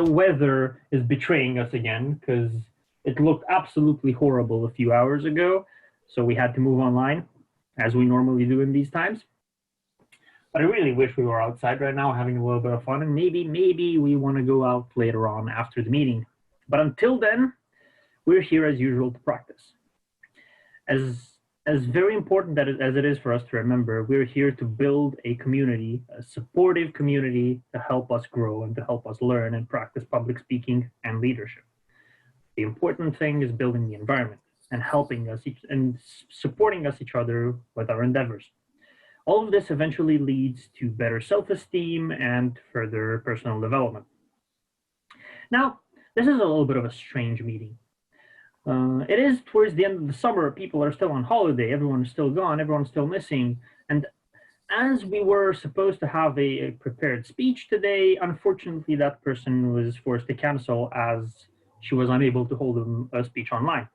weather is betraying us again because it looked absolutely horrible a few hours ago. So we had to move online as we normally do in these times. But I really wish we were outside right now having a little bit of fun, and maybe we want to go out later on after the meeting. But until then, we're here as usual to practice. As very important as it is for us to remember, we're here to build a community, a supportive community to help us grow and to help us learn and practice public speaking and leadership. The important thing is building the environment and helping us and supporting us each other with our endeavors. All of this eventually leads to better self-esteem and further personal development. Now, this is a little bit of a strange meeting. It is towards the end of the summer, people are still on holiday, everyone is still gone, everyone's still missing. And as we were supposed to have a prepared speech today, unfortunately that person was forced to cancel as she was unable to hold a speech online.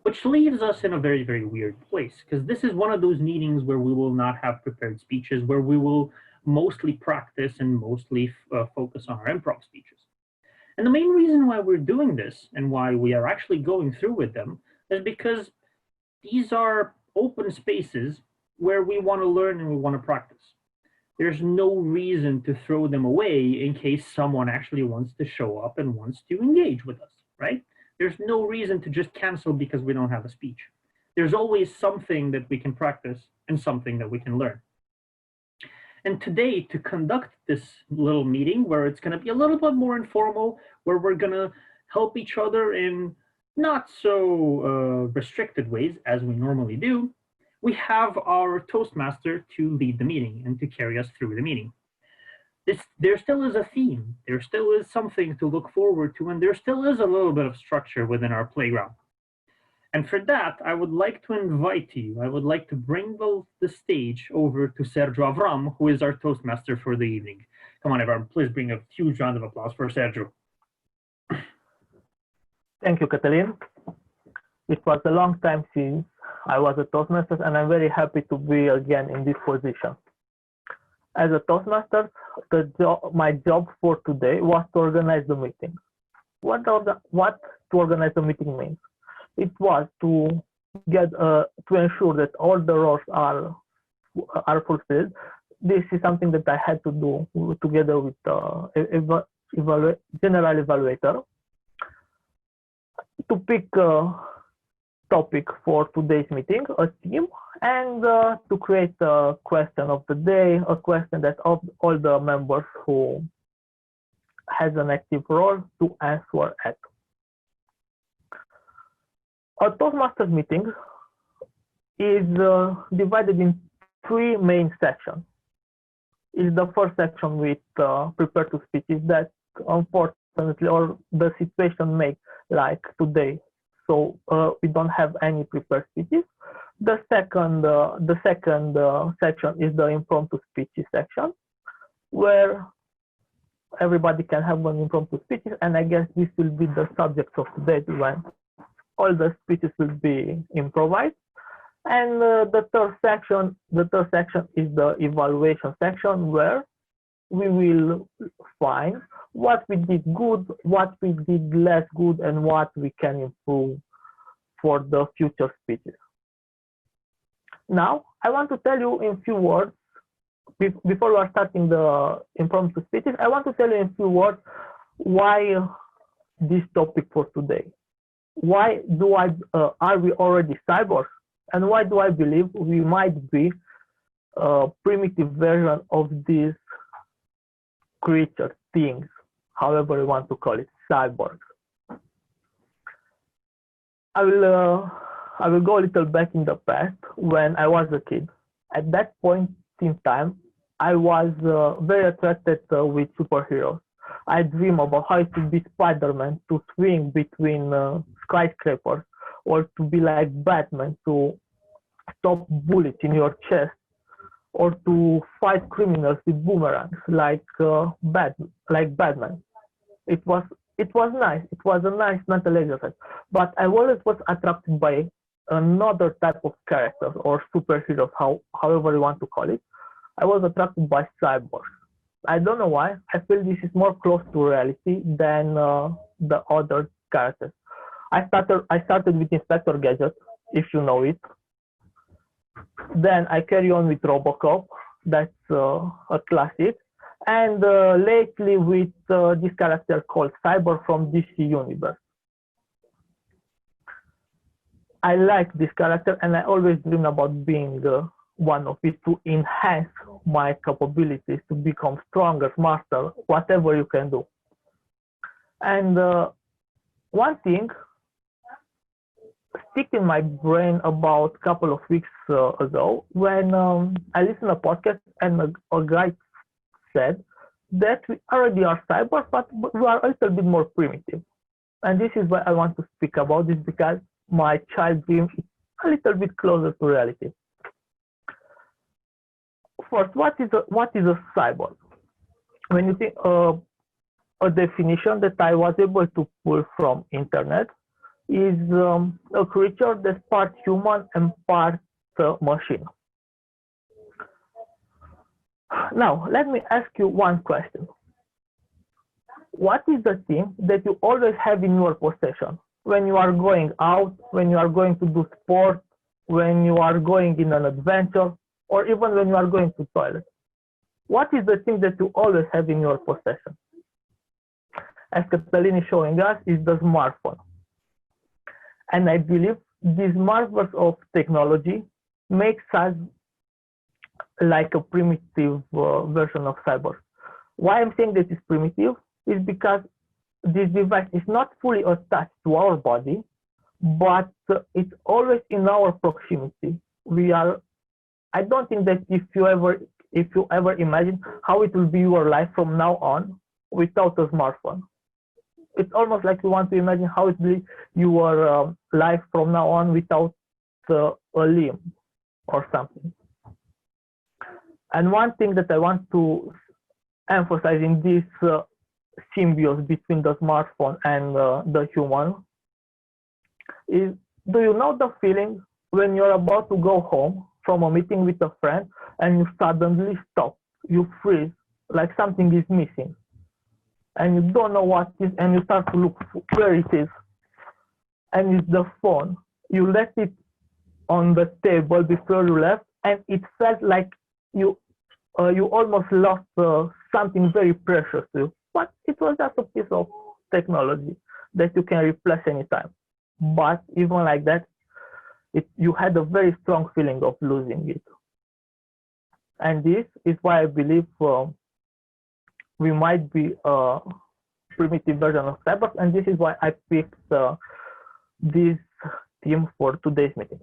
Which leaves us in a very, very weird place, because this is one of those meetings where we will not have prepared speeches, where we will mostly practice and mostly focus on our improv speeches. And the main reason why we're doing this and why we are actually going through with them is because these are open spaces where we want to learn and we want to practice. There's no reason to throw them away in case someone actually wants to show up and wants to engage with us, right? There's no reason to just cancel because we don't have a speech. There's always something that we can practice and something that we can learn. And today, to conduct this little meeting where it's going to be a little bit more informal, where we're going to help each other in not so restricted ways as we normally do, we have our Toastmaster to lead the meeting and to carry us through the meeting. There still is a theme, there still is something to look forward to, and there still is a little bit of structure within our playground. And for that, I would like to invite you, I would like to bring the stage over to Sergio Avram, who is our Toastmaster for the evening. Come on, everyone, please bring a huge round of applause for Sergio. Thank you, Catalin. It was a long time since I was a Toastmaster, and I'm very happy to be again in this position. As a Toastmaster, my job for today was to organize the meeting. What to organize the meeting means? It was to ensure that all the roles are fulfilled. This is something that I had to do together with the general evaluator to pick a topic for today's meeting, a theme, and to create a question of the day, a question that all the members who has an active role to answer at. A Toastmasters meeting is divided in three main sections. Is the first section with prepare to speeches that unfortunately or the situation makes like today. So we don't have any prepared speeches. The second section is the impromptu speeches section, where everybody can have an impromptu speeches, and I guess this will be the subject of today when all the speeches will be improvised. And the third section is the evaluation section, where we will find what we did good, what we did less good, and what we can improve for the future speeches. Now, I want to tell you in a few words, before we are starting the impromptu speeches, I want to tell you in a few words why this topic for today. Why are we already cyborgs? And why do I believe we might be a primitive version of these creature things, however you want to call it, cyborgs? I will go a little back in the past when I was a kid. At that point in time, I was very attracted with superheroes. I dream about how to be Spider-Man, to swing between skyscrapers, or to be like Batman, to stop bullets in your chest, or to fight criminals with boomerangs like Batman. It was nice. It was a nice mental exercise. But I always was attracted by another type of characters or superheroes, however you want to call it. I was attracted by cyborgs. I don't know why. I feel this is more close to reality than the other characters. I started with Inspector Gadget, if you know it. Then I carry on with Robocop, that's a classic, and lately with this character called Cyber from DC Universe. I like this character, and I always dream about being one of it to enhance my capabilities to become stronger, smarter, whatever you can do. And one thing stick in my brain about a couple of weeks ago when I listened to a podcast and a guy said that we already are cyber, but we are a little bit more primitive. And this is why I want to speak about this because my child dream is a little bit closer to reality. First, what is a cyborg? When you think a definition that I was able to pull from internet is a creature that's part human and part machine. Now, let me ask you one question. What is the thing that you always have in your possession when you are going out, when you are going to do sport, when you are going in an adventure, or even when you are going to toilet? What is the thing that you always have in your possession? As Catalin is showing us, is the smartphone. And I believe these marvels of technology makes us like a primitive version of cyber. Why I'm saying that it's primitive is because this device is not fully attached to our body, but it's always in our proximity. I don't think that if you ever imagine how it will be your life from now on without a smartphone. It's almost like you want to imagine how it will be your life from now on without a limb or something. And one thing that I want to emphasize in this symbiosis between the smartphone and the human is, do you know the feeling when you're about to go home from a meeting with a friend and you suddenly stop, you freeze, like something is missing, and you don't know what it is, and you start to look where it is, and it's the phone. You left it on the table before you left, and it felt like you almost lost something very precious to you. But it was just a piece of technology that you can replace anytime. But even like that, you had a very strong feeling of losing it. And this is why I believe we might be a primitive version of cyborgs, and this is why I picked this theme for today's meeting.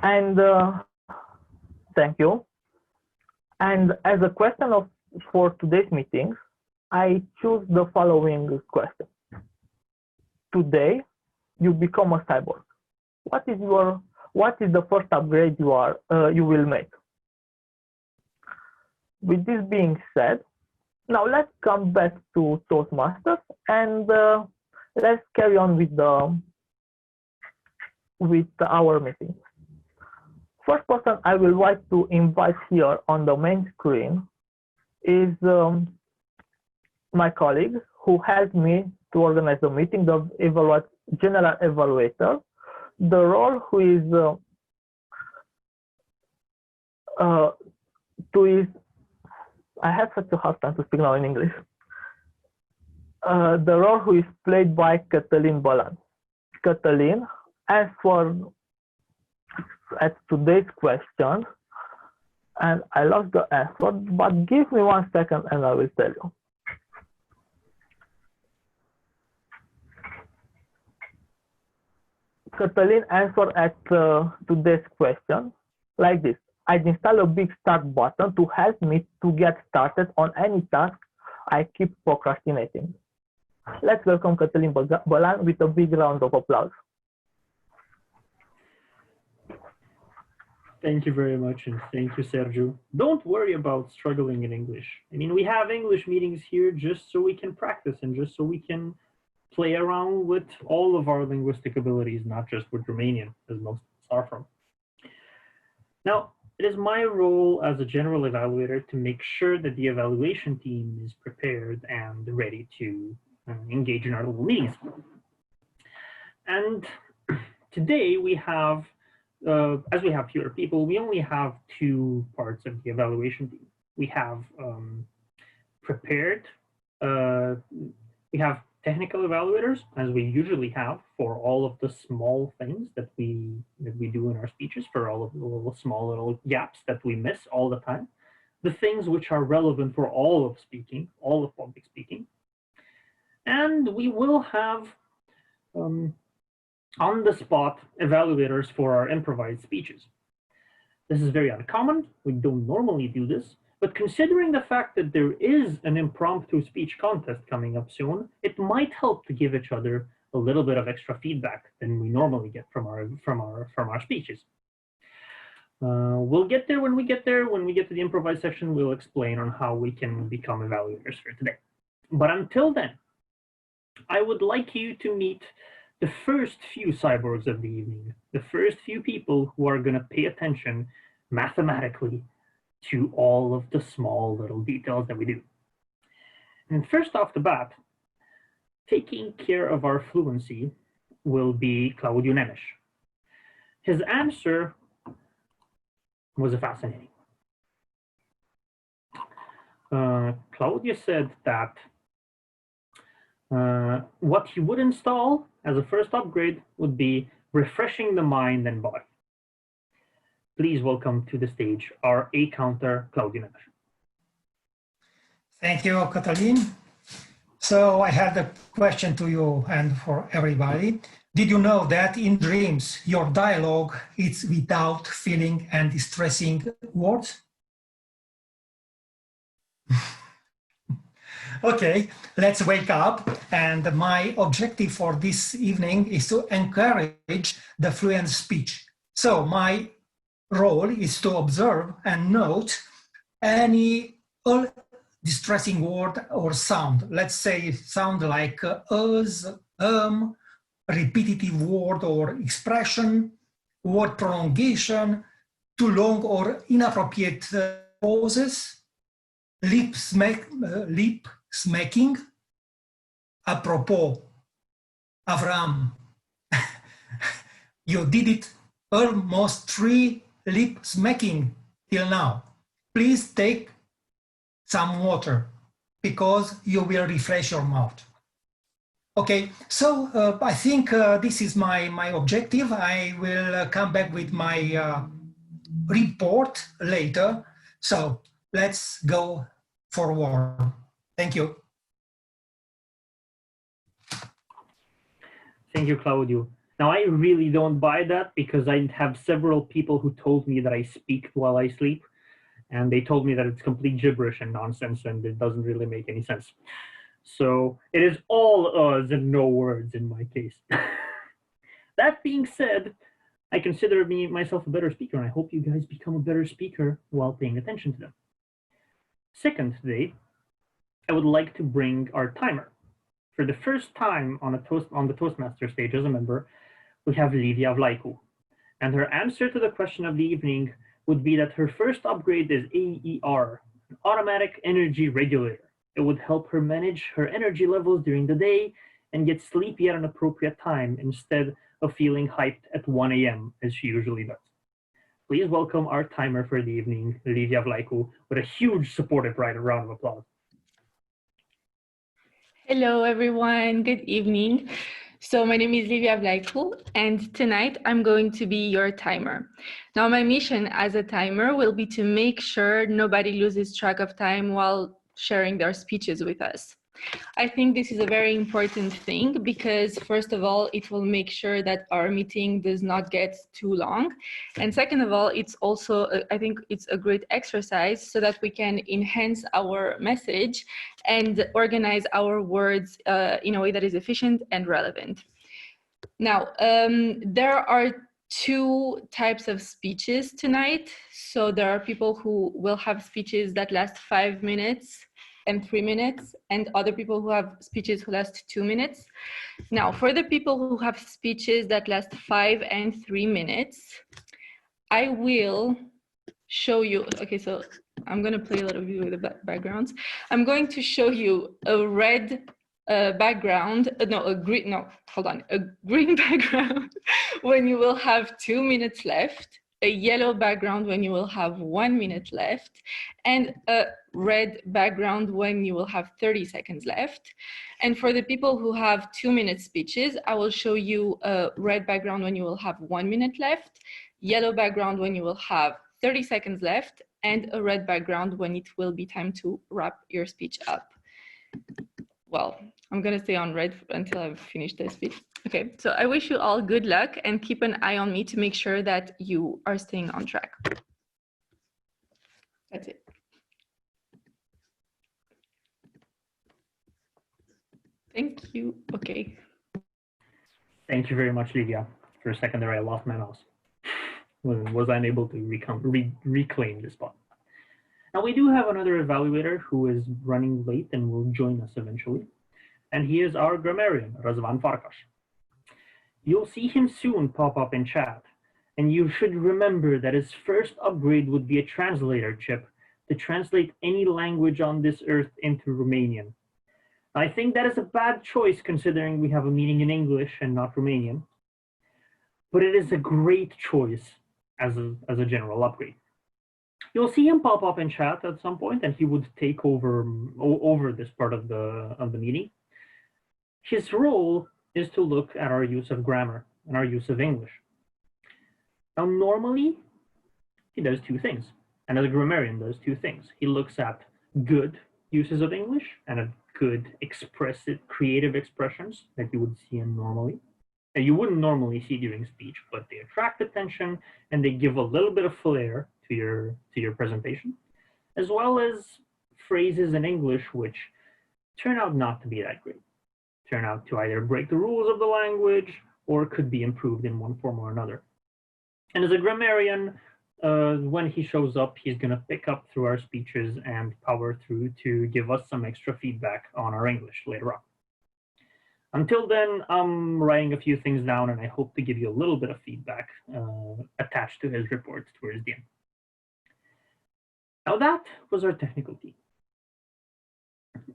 And thank you. And as a question for today's meeting, I choose the following question. Today, you become a cyborg. What is the first upgrade you will make? With this being said, now let's come back to Toastmasters and let's carry on with our meeting. First person I will like to invite here on the main screen is my colleague who helped me to organize the meeting, the general evaluator, the role who is I have such a hard time to speak now in English. The role who is played by Catalin Balan. Catalin answered at today's question, and I lost the answer, but give me 1 second and I will tell you. Catalin answered at today's question like this. I'd install a big start button to help me to get started on any task I keep procrastinating. Let's welcome Catalin Balan with a big round of applause. Thank you very much, and thank you, Sergio. Don't worry about struggling in English. I mean, we have English meetings here just so we can practice and just so we can play around with all of our linguistic abilities, not just with Romanian, as most are from. Now, it is my role as a general evaluator to make sure that the evaluation team is prepared and ready to engage in our little meetings. And today we have, as we have fewer people, we only have two parts of the evaluation team. We have prepared, we have technical evaluators, as we usually have for all of the small things that we do in our speeches, for all of the little gaps that we miss all the time, the things which are relevant for all of speaking, all of public speaking. And we will have on-the-spot evaluators for our improvised speeches. This is very uncommon. We don't normally do this. But considering the fact that there is an impromptu speech contest coming up soon, it might help to give each other a little bit of extra feedback than we normally get from our speeches. We'll get there when we get there. When we get to the improvised section, we'll explain on how we can become evaluators for today. But until then, I would like you to meet the first few cyborgs of the evening, the first few people who are going to pay attention mathematically to all of the small little details that we do. And first off the bat, taking care of our fluency will be Claudiu Nemes. His answer was fascinating. Claudiu said that what he would install as a first upgrade would be refreshing the mind and body. Please welcome to the stage our A counter, Claudiu Nemes. Thank you, Catalin. So I have a question to you and for everybody. Did you know that in dreams, your dialogue is without feeling and distressing words? Okay, let's wake up. And my objective for this evening is to encourage the fluent speech. So my role is to observe and note any distressing word or sound. Let's say sound like us, repetitive word or expression, word prolongation, too long or inappropriate pauses, lip smacking. Apropos, Avram, you did it almost 3 lip smacking till now. Please take some water because you will refresh your mouth. Okay, so I think this is my objective. I will come back with my report later. So let's go forward. Thank you. Thank you, Claudiu. Now, I really don't buy that because I have several people who told me that I speak while I sleep, and they told me that it's complete gibberish and nonsense and it doesn't really make any sense. So it is all us and no words in my case. That being said, I consider myself a better speaker, and I hope you guys become a better speaker while paying attention to them. Second, today, I would like to bring our timer. For the first time on the Toastmaster stage as a member, we have Livia Vlaicu. And her answer to the question of the evening would be that her first upgrade is AER, an automatic energy regulator. It would help her manage her energy levels during the day and get sleepy at an appropriate time instead of feeling hyped at 1 a.m. as she usually does. Please welcome our timer for the evening, Livia Vlaicu, with a huge supportive round of applause. Hello, everyone. Good evening. So my name is Livia Vlaicu, and tonight I'm going to be your timer. Now, my mission as a timer will be to make sure nobody loses track of time while sharing their speeches with us. I think this is a very important thing because, first of all, it will make sure that our meeting does not get too long. And second of all, it's also, I think it's a great exercise so that we can enhance our message and organize our words in a way that is efficient and relevant. Now, there are 2 types of speeches tonight. So there are people who will have speeches that last 5 minutes and 3 minutes, and other people who have speeches who last 2 minutes. Now, for the people who have speeches that last 5 and 3 minutes, I will show you, okay, so I'm going to play a little bit with the backgrounds. I'm going to show you a red background, a green background when you will have 2 minutes left, a yellow background when you will have 1 minute left, and a red background when you will have 30 seconds left. And for the people who have 2-minute speeches, I will show you a red background when you will have 1 minute left, yellow background when you will have 30 seconds left, and a red background when it will be time to wrap your speech up. Well, I'm going to stay on red until I've finished the speech. Okay, so I wish you all good luck and keep an eye on me to make sure that you are staying on track. That's it. Thank you. Okay. Thank you very much, Livia. For a second there, I lost my mouse. Was unable to reclaim the spot. Now we do have another evaluator who is running late and will join us eventually. And he is our grammarian, Razvan Farkas. You'll see him soon pop up in chat. And you should remember that his first upgrade would be a translator chip to translate any language on this earth into Romanian. I think that is a bad choice considering we have a meeting in English and not Romanian. But it is a great choice as a general upgrade. You'll see him pop up in chat at some point, and he would take over this part of the meeting. His role is to look at our use of grammar and our use of English. Now, normally, he does two things, and as a grammarian does two things. He looks at good uses of English and at good expressive, creative expressions that you would see in normally. That you wouldn't normally see during speech, but they attract attention and they give a little bit of flair to your presentation, as well as phrases in English which turn out not to be that great, turn out to either break the rules of the language or could be improved in one form or another. And as a grammarian, when he shows up, he's going to pick up through our speeches and power through to give us some extra feedback on our English later on. Until then, I'm writing a few things down, and I hope to give you a little bit of feedback attached to his report towards the end. Now that was our technical team.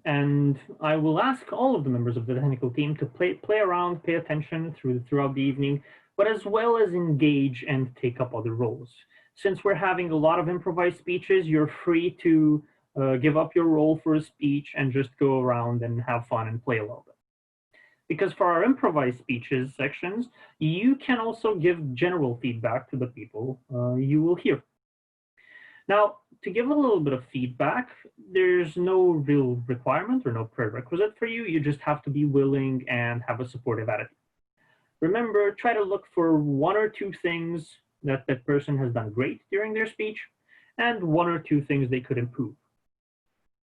And I will ask all of the members of the technical team to play around, pay attention throughout the evening, but as well as engage and take up other roles. Since we're having a lot of improvised speeches, you're free to give up your role for a speech and just go around and have fun and play a little bit. Because for our improvised speeches sections, you can also give general feedback to the people you will hear. Now, to give a little bit of feedback, there's no real requirement or no prerequisite for you. You just have to be willing and have a supportive attitude. Remember, try to look for 1 or 2 things that that person has done great during their speech and 1 or 2 things they could improve.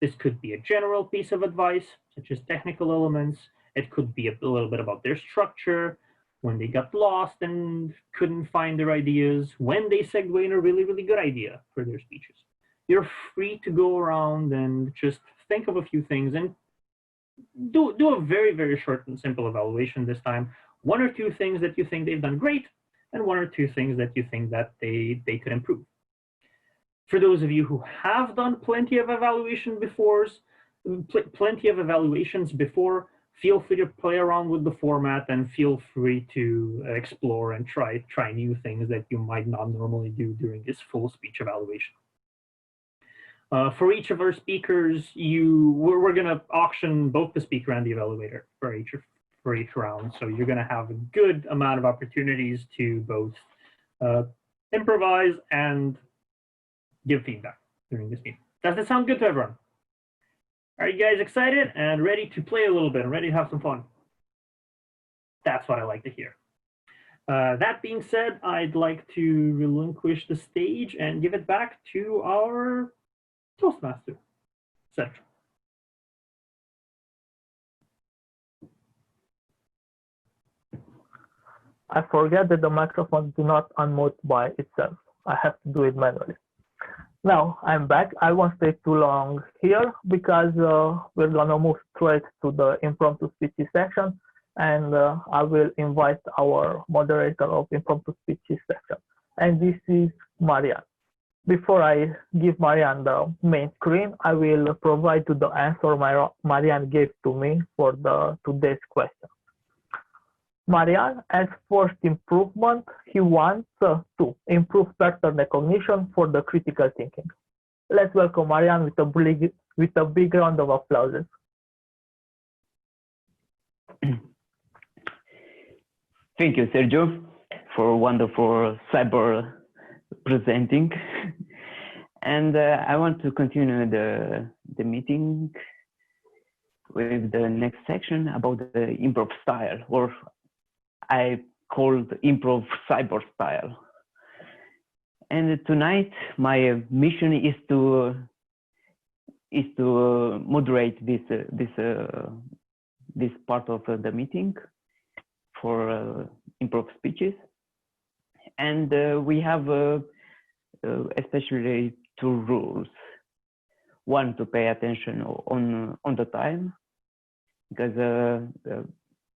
This could be a general piece of advice, such as technical elements. It could be a little bit about their structure, when they got lost and couldn't find their ideas, when they segued in a really, really good idea for their speeches. You're free to go around and just think of a few things and do a very, very short and simple evaluation this time. 1 or 2 things that you think they've done great, and 1 or 2 things that you think that they could improve. For those of you who have done plenty of evaluations before, feel free to play around with the format and feel free to explore and try new things that you might not normally do during this full speech evaluation. For each of our speakers, we're going to auction both the speaker and the evaluator for each round. So you're going to have a good amount of opportunities to both improvise and give feedback during this meeting. Does that sound good to everyone? Are you guys excited and ready to play a little bit and ready to have some fun? That's what I like to hear. That being said, I'd like to relinquish the stage and give it back to our Toastmaster section. I forget that the microphone do not unmute by itself. I have to do it manually. Now I'm back. I won't stay too long here because we're gonna move straight to the impromptu speeches section, and I will invite our moderator of impromptu speeches section, and this is Marian. Before I give Marianne the main screen, I will provide to the answer Marianne gave to me for the today's question. Marianne, as first improvement, he wants to improve pattern recognition for the critical thinking. Let's welcome Marianne with a big round of applause. Thank you, Sergio, for wonderful cyber presenting. And I want to continue the meeting with the next section about the improv style, or I called improv cyber style. And tonight my mission is to moderate this part of the meeting for improv speeches. And we have especially two rules. One, to pay attention on the time, because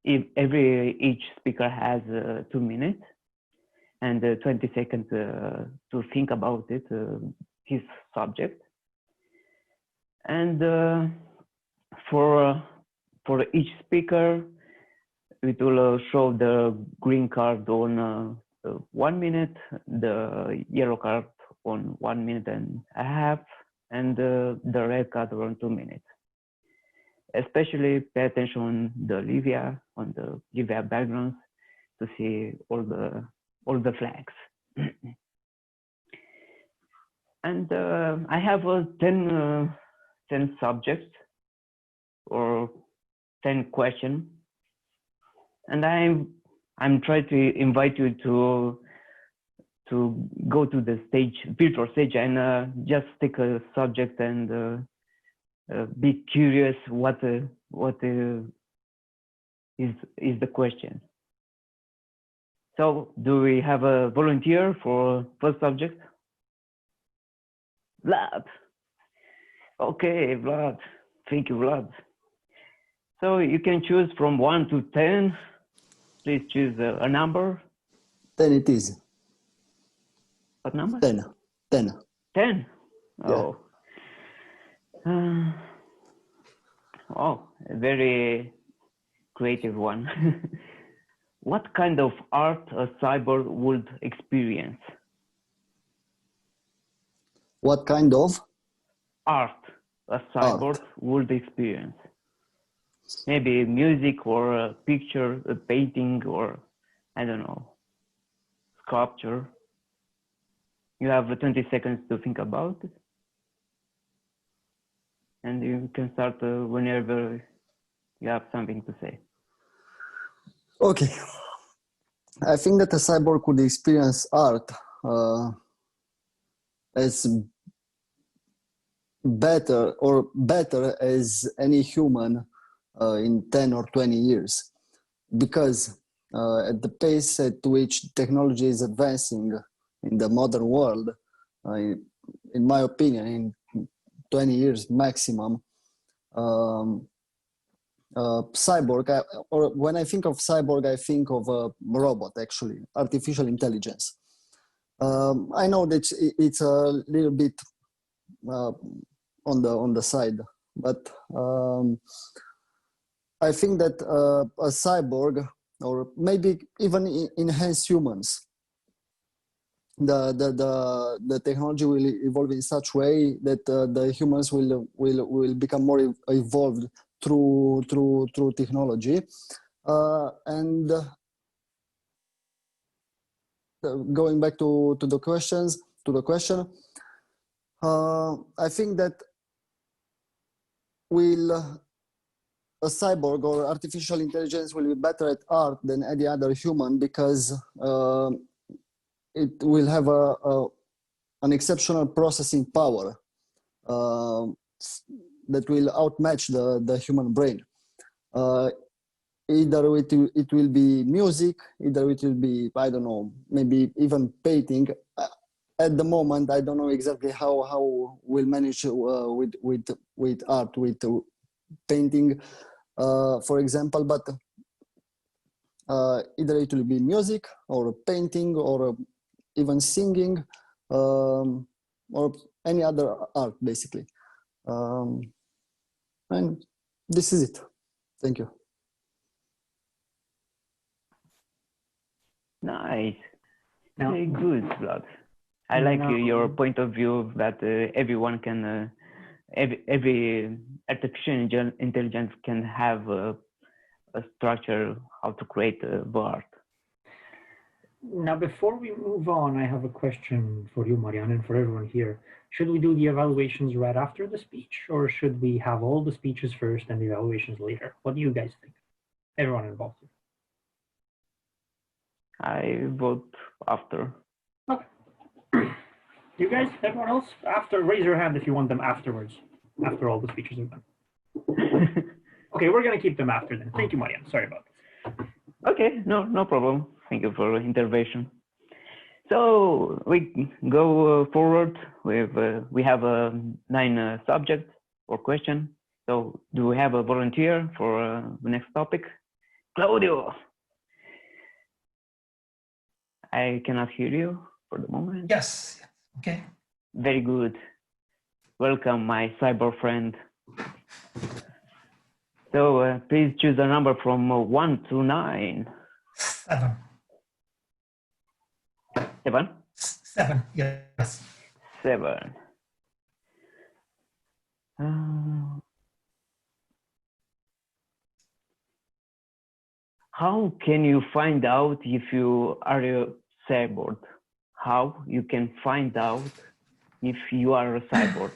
each speaker has 2 minutes and 20 seconds to think about it, his subject. And for each speaker, it will show the green card on 1 minute, the yellow card on 1 minute and a half, and the red card on 2 minutes. Especially pay attention on the Livia backgrounds to see all the flags. And I have 10 subjects or 10 questions, and I'm trying to invite you to go to the virtual stage, and just take a subject and be curious what is the question. So, do we have a volunteer for first subject? Vlad. Okay, Vlad. Thank you, Vlad. So you can choose from 1 to 10. Please choose a number. 10 it is. What number? 10. 10. 10? Yeah. Oh. Oh, a very creative one. What kind of art a cyborg would experience? What kind of? Art a cyborg would experience. Maybe music or a picture, a painting, or I don't know, sculpture. You have 20 seconds to think about it. And you can start whenever you have something to say. Okay. I think that a cyborg could experience art as better as any human in 10 or 20 years, because at the pace at which technology is advancing in the modern world, in my opinion, in 20 years maximum, cyborg, or when I think of cyborg, I think of a robot, actually, artificial intelligence. I know that it's a little bit on the side, but I think that a cyborg, or maybe even enhanced humans, the technology will evolve in such way that the humans will become more evolved through technology, and going back to the question, I think that a cyborg or artificial intelligence will be better at art than any other human, because it will have an exceptional processing power that will outmatch the human brain. Either it will be music, either it will be, I don't know, maybe even painting. At the moment, I don't know exactly how we'll manage with art, with painting, for example, but either it will be music or painting or even singing. or any other art, basically. And this is it. Thank you. Nice. Now, Very good, Vlad. I like your point of view that everyone can, every artificial intelligence can have a structure how to create the art. now, before we move on, I have a question for you, Marianne, and for everyone here. Should we do the evaluations right after the speech, or should we have all the speeches first and the evaluations later? What do you guys think? Everyone involved. I vote after. Okay. You guys, everyone else, after, raise your hand if you want them afterwards, after all the speeches are done. Okay, we're going to keep them after then. Thank you, Marianne. Sorry about this. Okay, no problem. Thank you for intervention. So we go forward with, we have 9 subjects or question. So do we have a volunteer for the next topic? Claudio. I cannot hear you for the moment. Yes. Okay. Very good. Welcome, my cyber friend. So please choose a number from 1 to 9. 7. 7? 7. Yes. 7. How can you find out if you are a cyborg? How you can find out if you are a cyborg?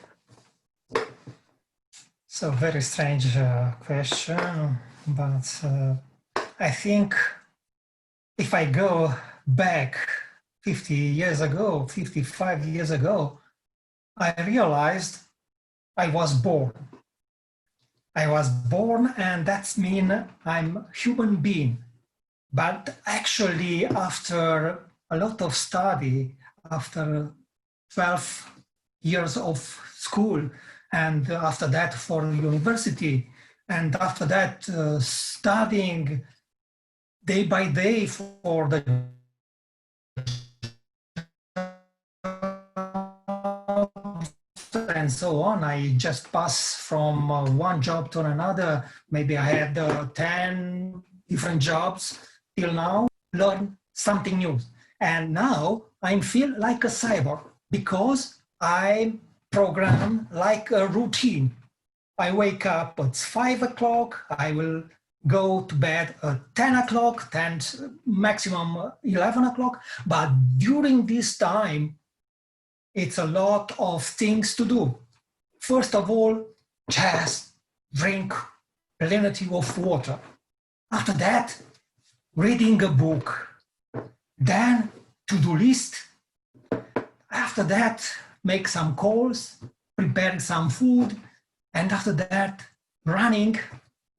So very strange question, but I think if I go back 50 years ago, 55 years ago, I realized I was born. I was born, and that's mean I'm a human being. But actually, after a lot of study, after 12 years of school, and after that for university, and after that studying day by day for the and so on, I just pass from one job to another. Maybe I had 10 different jobs till now, learn something new. And now I feel like a cyborg because I program like a routine. I wake up at 5 o'clock, I will go to bed at 10 o'clock, 10, maximum 11 o'clock. But during this time, it's a lot of things to do. First of all, just drink plenty of water. After that, reading a book. Then to-do list. After that, make some calls, preparing some food. And after that, running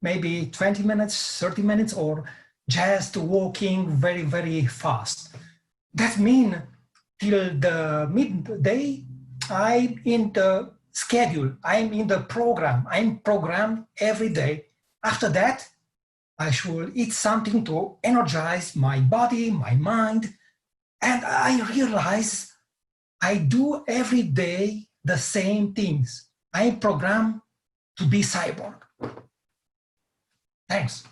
maybe 20 minutes, 30 minutes, or just walking very, very fast. That means till the midday, I'm in the schedule, I'm in the program, I'm programmed every day. After that, I should eat something to energize my body, my mind. And I realize I do every day the same things. I'm programmed to be cyborg. Thanks.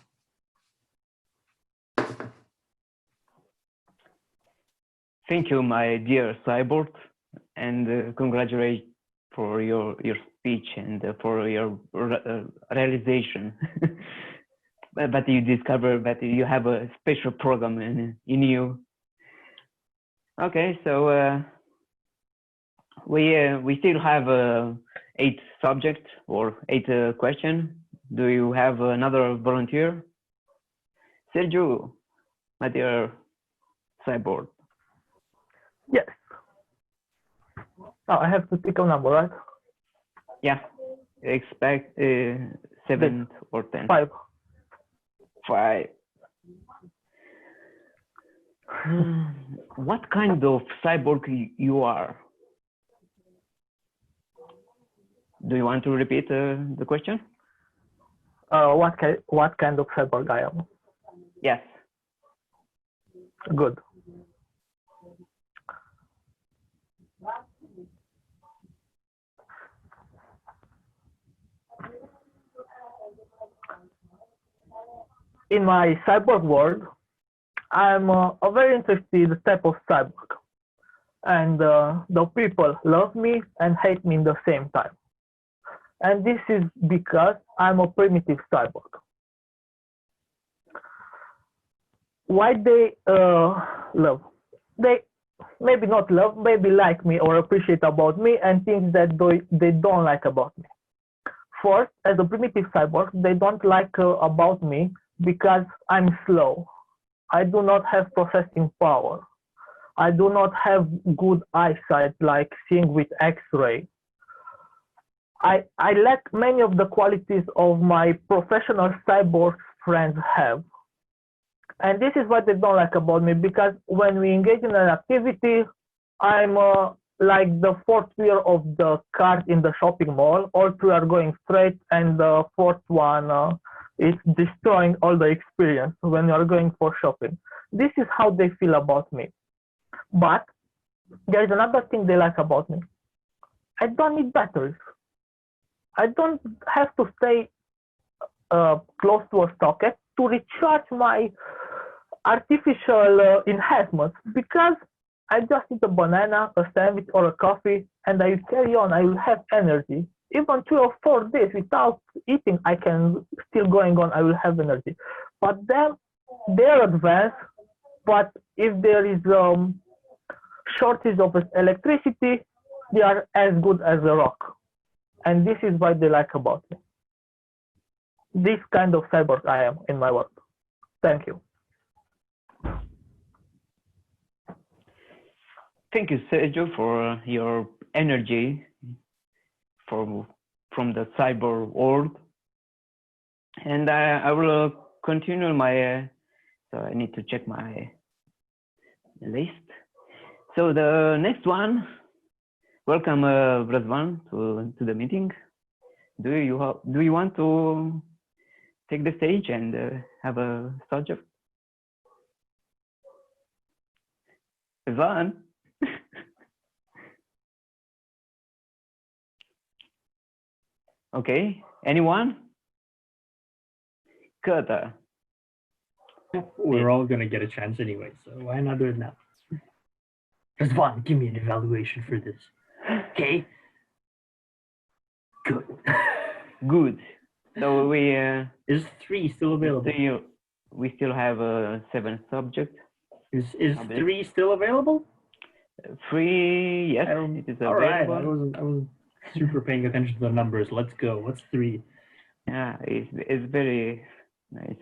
Thank you, my dear cyborg, and congratulate for your speech and for your realization. But you discover that you have a special program in you. Okay, so we still have 8 subjects or 8 questions. Do you have another volunteer? Sergio, my dear cyborg. Yes. Oh, I have to pick a number, right? Yeah, expect 7 or 10. 5. 5. What kind of cyborg you are? Do you want to repeat the question? What kind of cyborg I am? Yes. Good. in my cyborg world, I'm a very interested type of cyborg. And the people love me and hate me in the same time. And this is because I'm a primitive cyborg. Why they love? They maybe not love, maybe like me or appreciate about me and things that they don't like about me. First, as a primitive cyborg, they don't like about me because I'm slow. I do not have processing power. I do not have good eyesight like seeing with X-ray. I lack many of the qualities of my professional cyborg friends have. And this is what they don't like about me, because when we engage in an activity, I'm like the fourth wheel of the cart in the shopping mall. All three are going straight, and the fourth one is destroying all the experience when you're going for shopping. This is how they feel about me. But there is another thing they like about me. I don't need batteries. I don't have to stay close to a socket to recharge my artificial enhancements, because I just eat a banana, a sandwich, or a coffee, and I will carry on. I will have energy. Even 2 or 4 days without eating, I can still going on. I will have energy. But then they're advanced. But if there is shortage of electricity, they are as good as a rock. And this is what they like about me. This kind of cyborg I am in my work. Thank you. Thank you, Sergio, for your energy from the cyber world. And I will continue my, so I need to check my list. So the next one, welcome Razvan to the meeting. Do you want to take the stage and have a subject? Razvan? Okay, anyone? Good. We're all going to get a chance anyway, so why not do it now? Razvan, give me an evaluation for this. Okay? Good. Good. So we... Is 3 still available? We still have 7 subjects. Is 3 still available? 3, yes, it is available. All right, I wasn't super paying attention to the numbers. Let's go. What's 3? Yeah, it's very nice.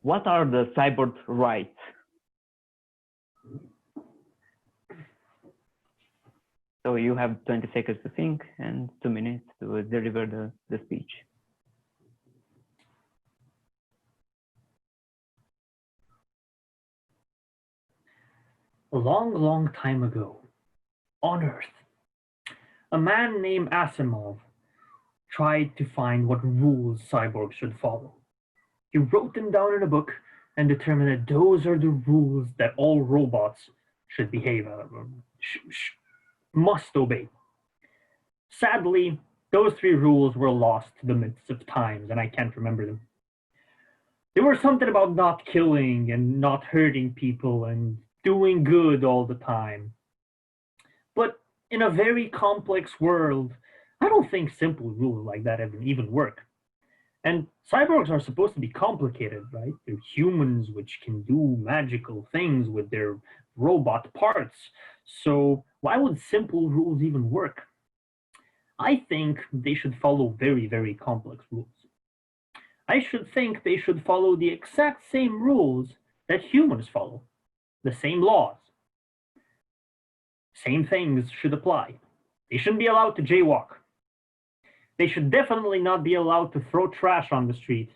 What are the cyborg rights? So you have 20 seconds to think and 2 minutes to deliver the speech. A long, long time ago, on Earth, a man named Asimov tried to find what rules cyborgs should follow. He wrote them down in a book and determined that those are the rules that all robots should behave, must obey. Sadly, those 3 rules were lost to the midst of times, and I can't remember them. There was something about not killing and not hurting people and doing good all the time. But in a very complex world, I don't think simple rules like that even work. And cyborgs are supposed to be complicated, right? They're humans which can do magical things with their robot parts. So why would simple rules even work? I think they should follow very, very complex rules. I should think they should follow the exact same rules that humans follow, the same laws. Same things should apply. They shouldn't be allowed to jaywalk. They should definitely not be allowed to throw trash on the street.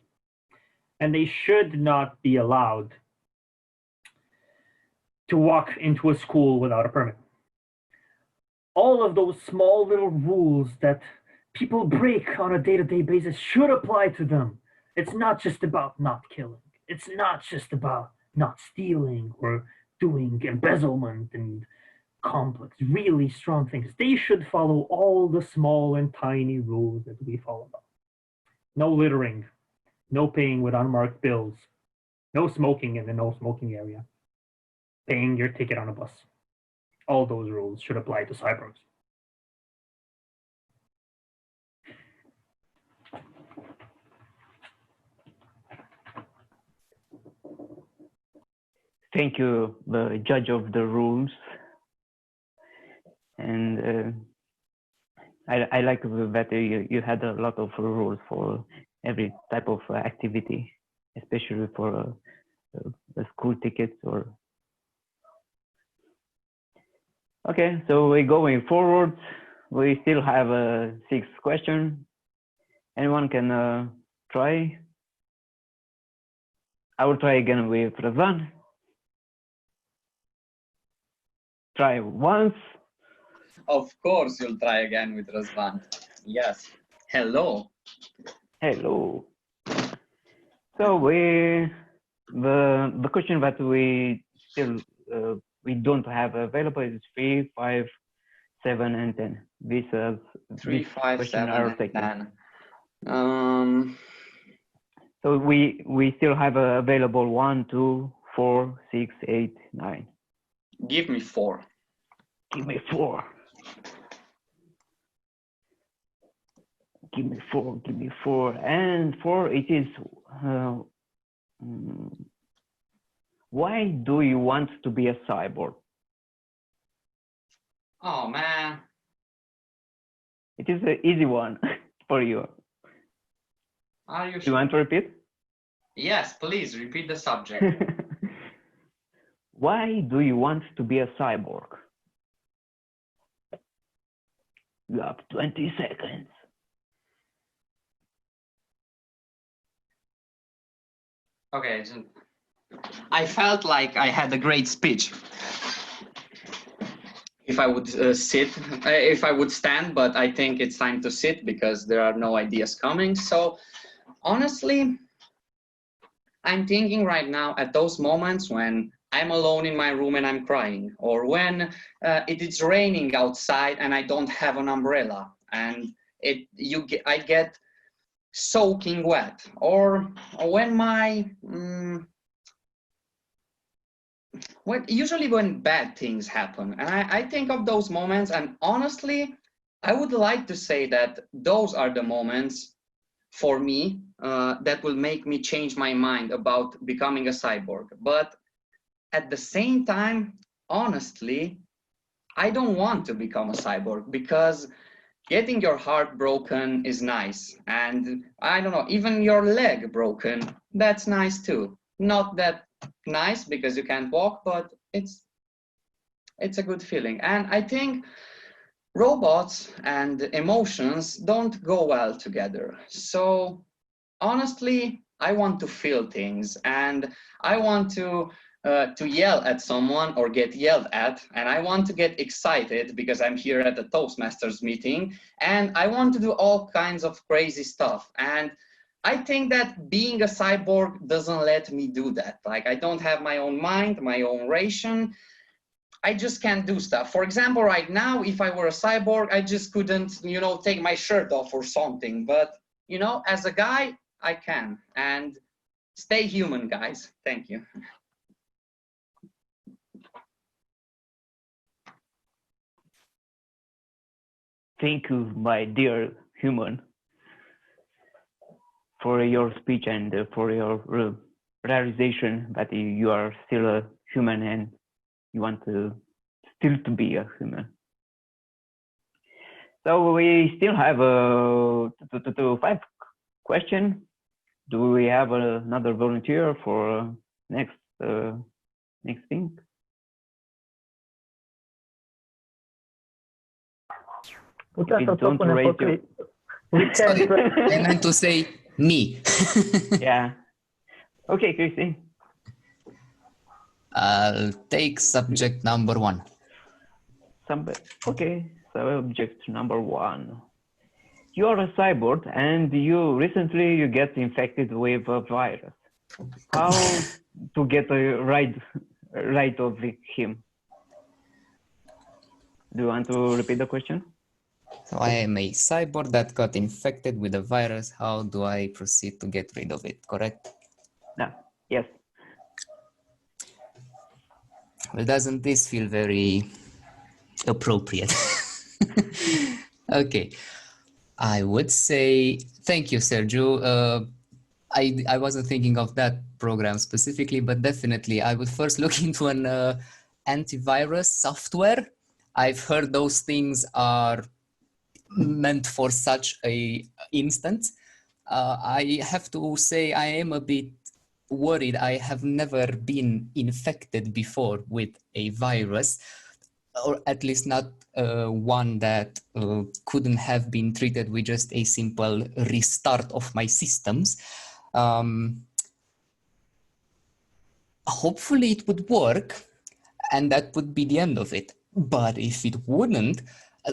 And they should not be allowed to walk into a school without a permit. All of those small little rules that people break on a day-to-day basis should apply to them. It's not just about not killing. It's not just about not stealing or doing embezzlement and complex, really strong things. They should follow all the small and tiny rules that we follow. No littering, no paying with unmarked bills, no smoking in the no smoking area, paying your ticket on a bus. All those rules should apply to cyborgs. Thank you, the judge of the rules. And I like that you had a lot of rules for every type of activity, especially for the school tickets or. Okay, so we're going forward. We still have 6 questions. Anyone can try? I will try again with Razvan. Try once. Of course, you'll try again with Razvan. Yes. Hello. Hello. So the question that we still we don't have available is 3, 5, 7, and 10. These 3, 5, 7, and 10. So we still have available 1, 2, 4, 6, 8, 9. Give me 4. Give me 4. Give me 4. Give me 4. And 4 it is. Why do you want to be a cyborg? Oh man. It is an easy one for you. Are you Do you sure? want to repeat? Yes, please repeat the subject. Why do you want to be a cyborg? You have 20 seconds. Okay, I felt like I had a great speech. If I would if I would stand, but I think it's time to sit because there are no ideas coming. So honestly, I'm thinking right now at those moments when I'm alone in my room and I'm crying, or when it is raining outside and I don't have an umbrella and I get soaking wet, or when usually when bad things happen, and I think of those moments, and honestly I would like to say that those are the moments for me that will make me change my mind about becoming a cyborg. But at the same time, honestly, I don't want to become a cyborg, because getting your heart broken is nice, and I don't know, even your leg broken, that's nice too. Not that nice because you can't walk, but it's a good feeling. And I think robots and emotions don't go well together. So honestly, I want to feel things, and I want to yell at someone or get yelled at, and I want to get excited because I'm here at the Toastmasters meeting, and I want to do all kinds of crazy stuff. And I think that being a cyborg doesn't let me do that. Like, I don't have my own mind, my own ration. I just can't do stuff. For example, right now, if I were a cyborg, I just couldn't, you know, take my shirt off or something. But, you know, as a guy, I can. And stay human, guys. Thank you. Thank you, my dear human, for your speech and for your realization that you are still a human and you want to still to be a human. So we still have 5 questions. Do we have another volunteer for next thing? Puteți să don't punem raise pe your- Chris. I meant to say me. Yeah. Okay, Christy. I'll take subject number 1. Okay, subject number 1. You're a cyborg and you recently get infected with a virus. How to get rid of him? Do you want to repeat the question? So I am a cyborg that got infected with a virus. How do I proceed to get rid of it, correct? No. Yes. Well, doesn't this feel very appropriate? Okay. I would say, thank you, Sergio. I wasn't thinking of that program specifically, but definitely I would first look into an antivirus software. I've heard those things are meant for such a instance. I have to say I am a bit worried. I have never been infected before with a virus, or at least not one that couldn't have been treated with just a simple restart of my systems. Hopefully it would work, and that would be the end of it. But if it wouldn't,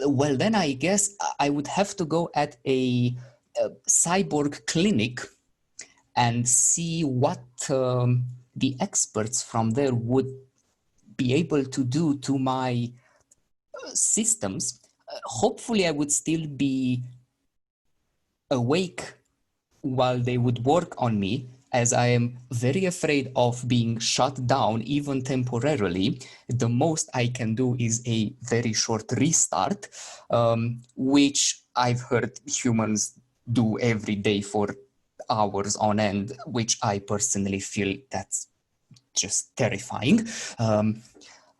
well, then I guess I would have to go at a cyborg clinic and see what the experts from there would be able to do to my systems. Hopefully I would still be awake while they would work on me, as I am very afraid of being shut down, even temporarily. The most I can do is a very short restart, which I've heard humans do every day for hours on end, which I personally feel that's just terrifying.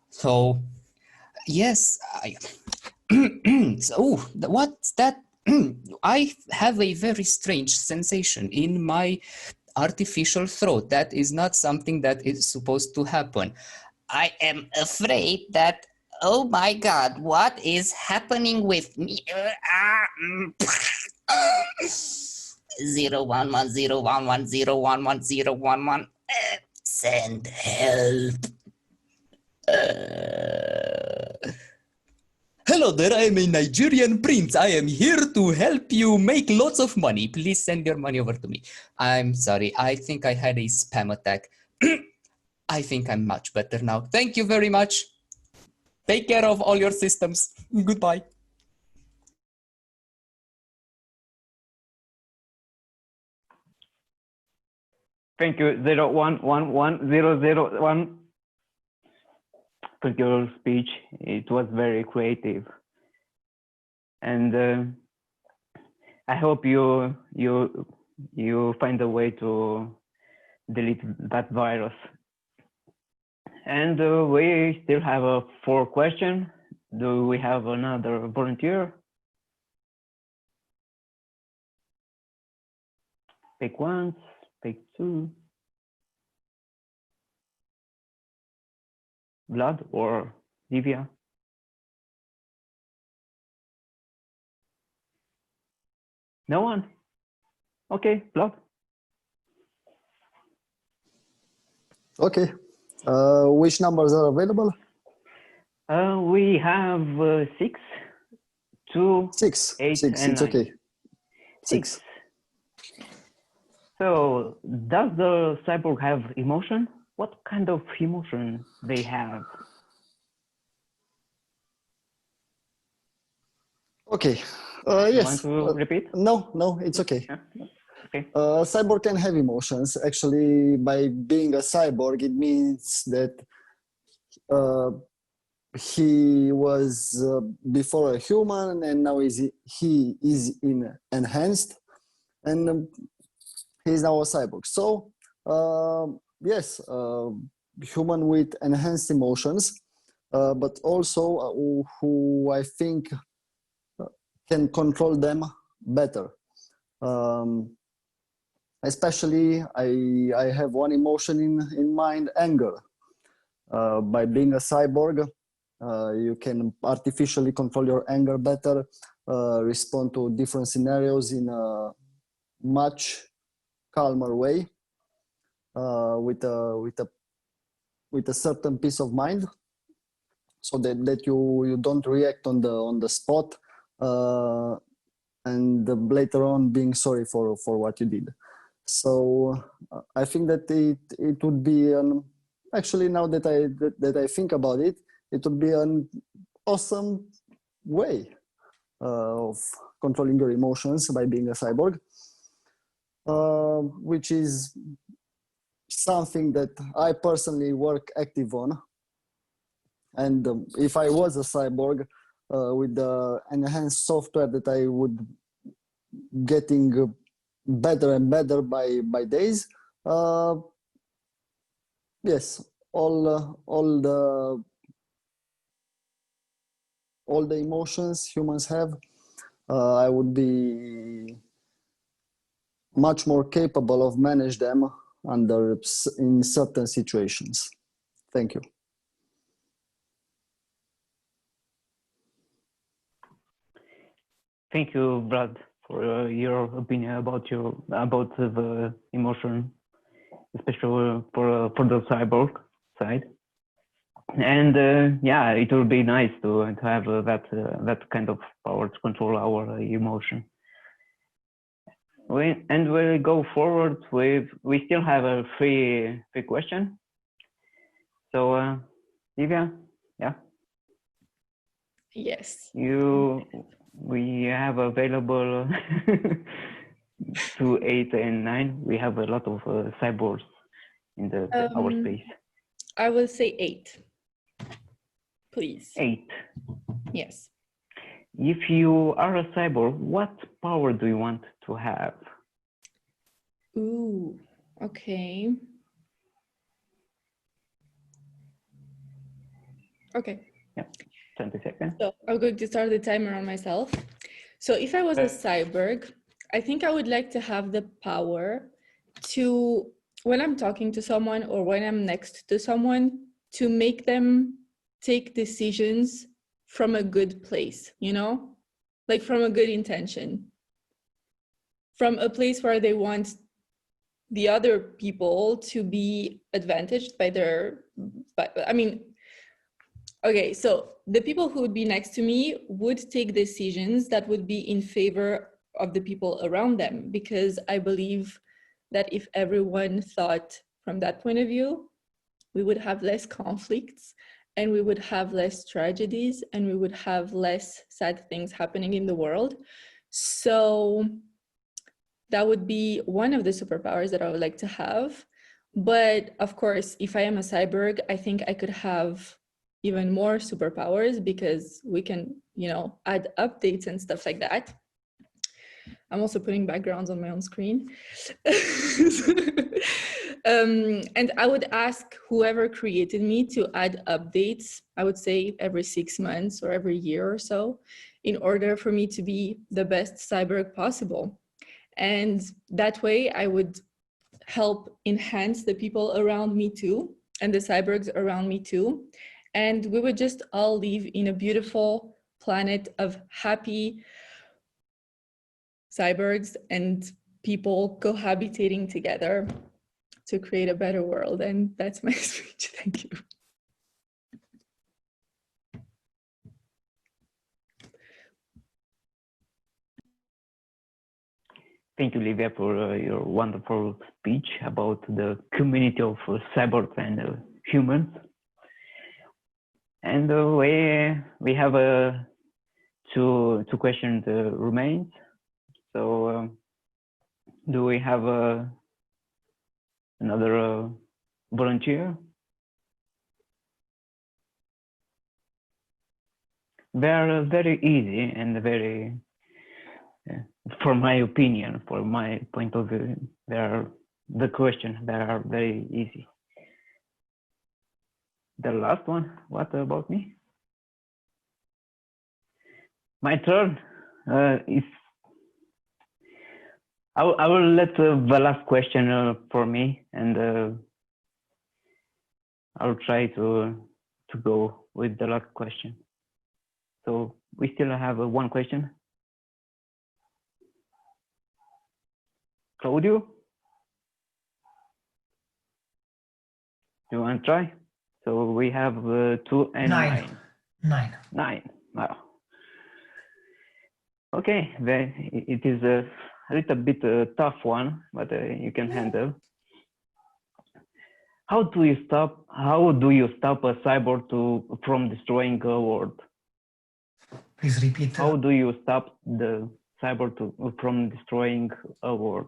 So yes, so what's that? I have a very strange sensation in my artificial throat. That is not something that is supposed to happen. I am afraid that, oh my God, what is happening with me? 011011011011011. Send help. Hello there, I am a Nigerian prince. I am here to help you make lots of money. Please send your money over to me. I'm sorry, I think I had a spam attack. I think I'm much better now. Thank you very much. Take care of all your systems. Goodbye. Thank you. 0111001 for your speech. It was very creative, and I hope you find a way to delete that virus. And we still have 4 questions. Do we have another volunteer? Pick once, pick 2. Vlad or Divya? No one? Okay, Vlad. Okay. Which numbers are available? We have 6, 2, 6. 8, 6. and It's 9. okay. 6. So, does the cyborg have emotion? What kind of emotion they have? Okay. You Yes. want to repeat? No, it's okay. Yeah. Okay. Cyborg can have emotions. Actually, by being a cyborg, it means that he was before a human, and now he is enhanced, and he's now a cyborg. So yes, human with enhanced emotions, but also who I think can control them better. Especially, I have one emotion in mind: anger. By being a cyborg, you can artificially control your anger better, respond to different scenarios in a much calmer way, with a certain peace of mind, so that you don't react on the spot, and later on being sorry for what you did. So I think that it would be actually, now that I think about it, it would be an awesome way of controlling your emotions by being a cyborg, which is something that I personally work active on. And if I was a cyborg, with the enhanced software that I would getting better and better by days, yes, all the emotions humans have, I would be much more capable of manage them in certain situations. Thank you. Thank you, Brad, for your opinion about the emotion, especially for the cyborg side. And yeah, it will be nice to have that kind of power to control our emotion. We'll go forward with, we still have a free question. So Livia, yeah. Yes. We have available 2, 8, and 9. We have a lot of cyborgs in our space. I will say 8. Please. 8. Yes. If you are a cyborg, what power do you want to have? Ooh, okay. Okay. Yeah, 20 seconds. So I'm going to start the timer on myself. So if I was a cyborg, I think I would like to have the power to, when I'm talking to someone or when I'm next to someone, to make them take decisions from a good place, you know, like from a good intention, from a place where they want the other people to be advantaged by their, I mean, okay, so the people who would be next to me would take decisions that would be in favor of the people around them, because I believe that if everyone thought from that point of view, we would have less conflicts and we would have less tragedies and we would have less sad things happening in the world. So that would be one of the superpowers that I would like to have. But of course, if I am a cyborg, I think I could have even more superpowers, because we can, you know, add updates and stuff like that. I'm also putting backgrounds on my own screen. And I would ask whoever created me to add updates, I would say every 6 months or every year or so, in order for me to be the best cyborg possible. And that way I would help enhance the people around me too, and the cyborgs around me too. And we would just all live in a beautiful planet of happy cyborgs and people cohabitating together to create a better world. And that's my speech. Thank you. Thank you, Livia, for your wonderful speech about the community of cyborgs and humans. And we have two questions remains. So do we have another volunteer? They are very easy and very, from my opinion, from my point of view, the questions that are very easy. The last one, what about me? My turn is, I will let the last question for me, and I'll try to go with the last question. So we still have one question. Claudio, do you want to try? So we have 2 and 9. 9. Wow. Okay, it is a little bit tough one, but you can handle. How do you stop a cyborg from destroying a world? Please repeat. How do you stop the cyborg from destroying a world?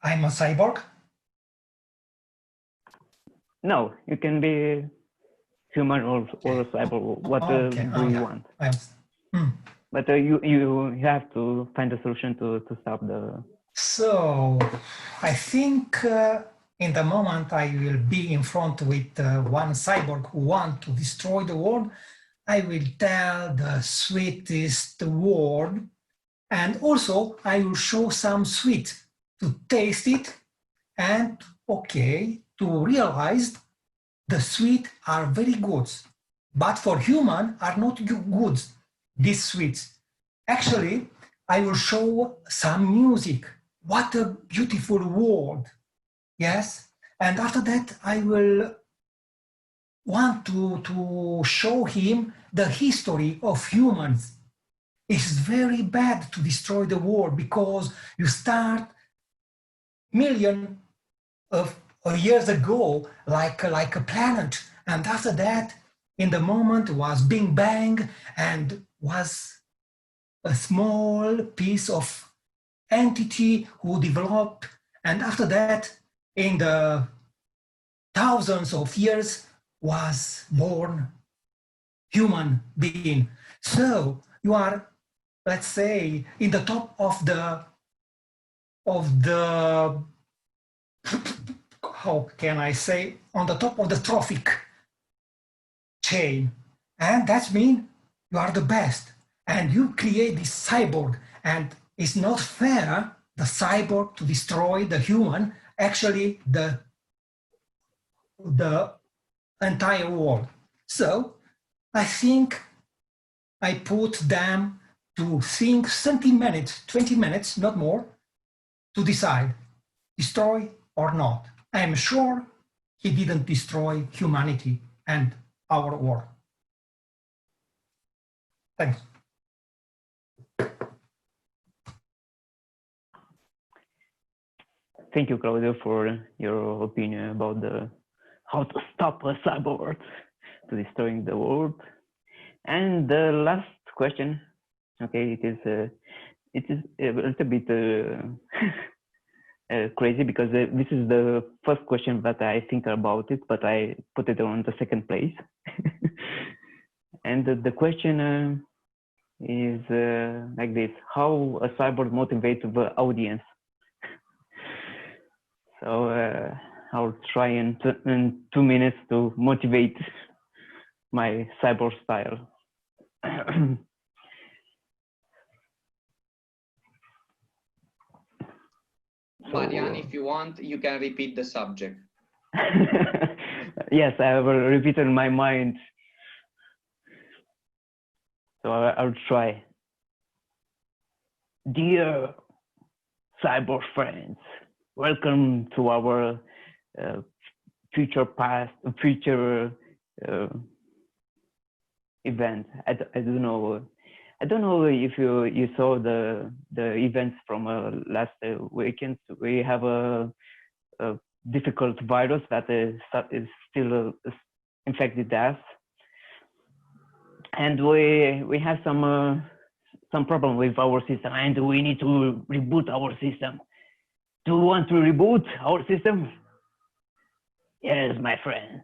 I'm a cyborg. No, you can be human or a cyborg. What Okay. do you Yeah. want? Hmm. But you have to find a solution to stop the. So I think in the moment I will be in front with one cyborg who want to destroy the world, I will tell the sweetest word, and also I will show some sweet to taste it, and okay, to realize the sweet are very good, but for human are not good, these sweets. Actually, I will show some music. What a beautiful world. Yes. And after that, I will want to show him the history of humans. It's very bad to destroy the world because you start million of years ago like a planet, and after that in the moment was Big Bang and was a small piece of entity who developed, and after that in the thousands of years was born human being. So you are, let's say, in the top of the how can I say, on the top of the trophic chain. And that means you are the best. And you create this cyborg. And it's not fair, the cyborg to destroy the human, actually the entire world. So I think I put them to think 30 minutes, 20 minutes, not more, to decide, destroy or not. I am sure he didn't destroy humanity and our world. Thanks. Thank you, Claudio, for your opinion about how to stop a cyborg to destroying the world. And the last question, okay, it is a little bit crazy because this is the first question that I think about it, but I put it on the second place. And the question is like this: how a cyborg motivates the audience? So I'll try in 2 minutes to motivate my cyborg style. Marian, if you want, you can repeat the subject. Yes, I will repeat in my mind. So I'll try. Dear cyborg friends, welcome to our future event. I don't know. I don't know if you saw the events from last weekend. We have a difficult virus that is still infected us, and we have some problem with our system, and we need to reboot our system. Do you want to reboot our system? Yes, my friend.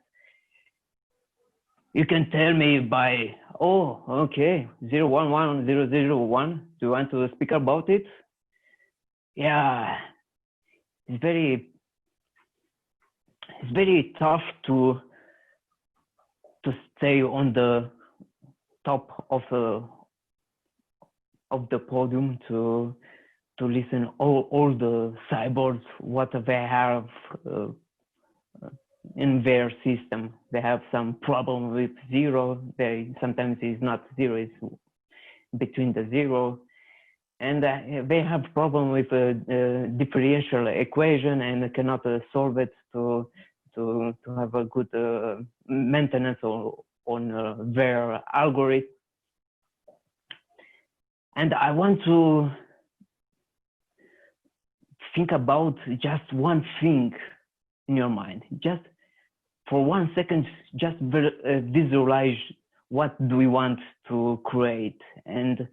You can tell me by, oh, okay, 011001. Do you want to speak about it? Yeah, it's very tough to stay on the top of the podium to listen all the cyborgs what they have in their system. They have some problem with zero. They sometimes it's not zero, it's between the zero, and they have problem with a differential equation and cannot solve it to have a good maintenance on their algorithm. And I want to think about just one thing in your mind. Just for 1 second, just visualize what do we want to create, and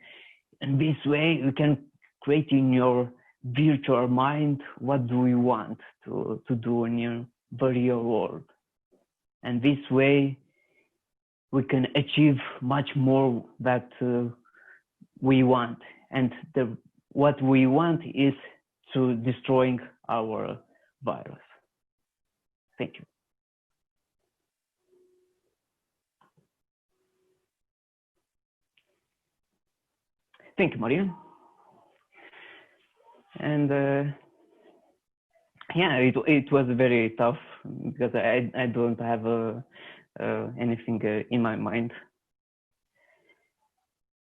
in this way you can create in your virtual mind what do we want to do in your real world. And this way we can achieve much more that we want. And what we want is to destroying our virus. Thank you. Thank you, Maria. And yeah, it was very tough because I don't have anything in my mind.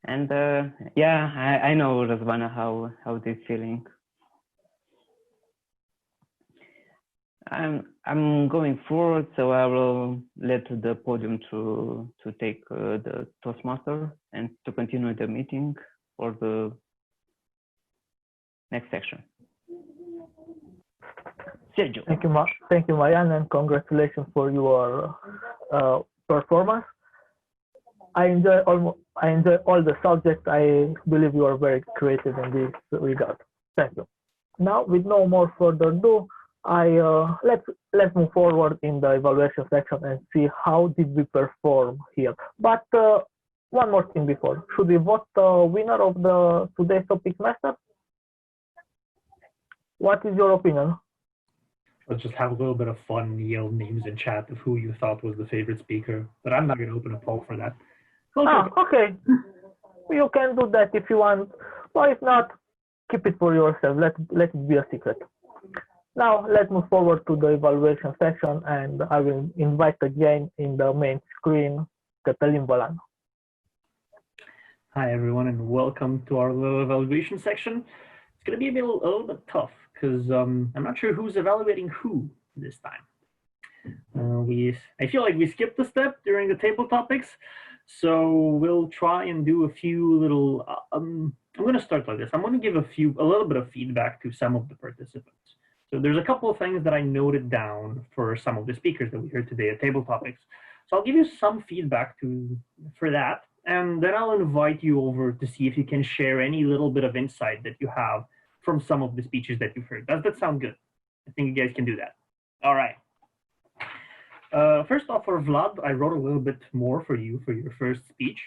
And yeah, I know, Razvana, how they're feeling. I'm going forward, so I will let the podium to take the Toastmaster and to continue the meeting for the next section. Sergio. Thank you, Marianne, and congratulations for your performance. I enjoy all the subjects. I believe you are very creative in this regard. Thank you. Now, with no more further ado, let's move forward in the evaluation section and see how did we perform here. But one more thing before, should we vote the winner of the today's Toastmaster? What is your opinion? Let's just have a little bit of fun, yell names in chat of who you thought was the favorite speaker, but I'm not going to open a poll for that. Okay. You can do that if you want, or if not, keep it for yourself. Let it be a secret. Now let's move forward to the evaluation section, and I will invite again in the main screen Cătălin Bălan. Hi everyone, and welcome to our little evaluation section. It's going to be a little bit tough because I'm not sure who's evaluating who this time. I feel like we skipped a step during the table topics, so we'll try and do a few little. I'm going to start like this. I'm going to give a little bit of feedback to some of the participants. So there's a couple of things that I noted down for some of the speakers that we heard today at table topics. So I'll give you some feedback for that, and then I'll invite you over to see if you can share any little bit of insight that you have from some of the speeches that you've heard. Does that sound good? I think you guys can do that. All right. First off, for Vlad, I wrote a little bit more for you for your first speech.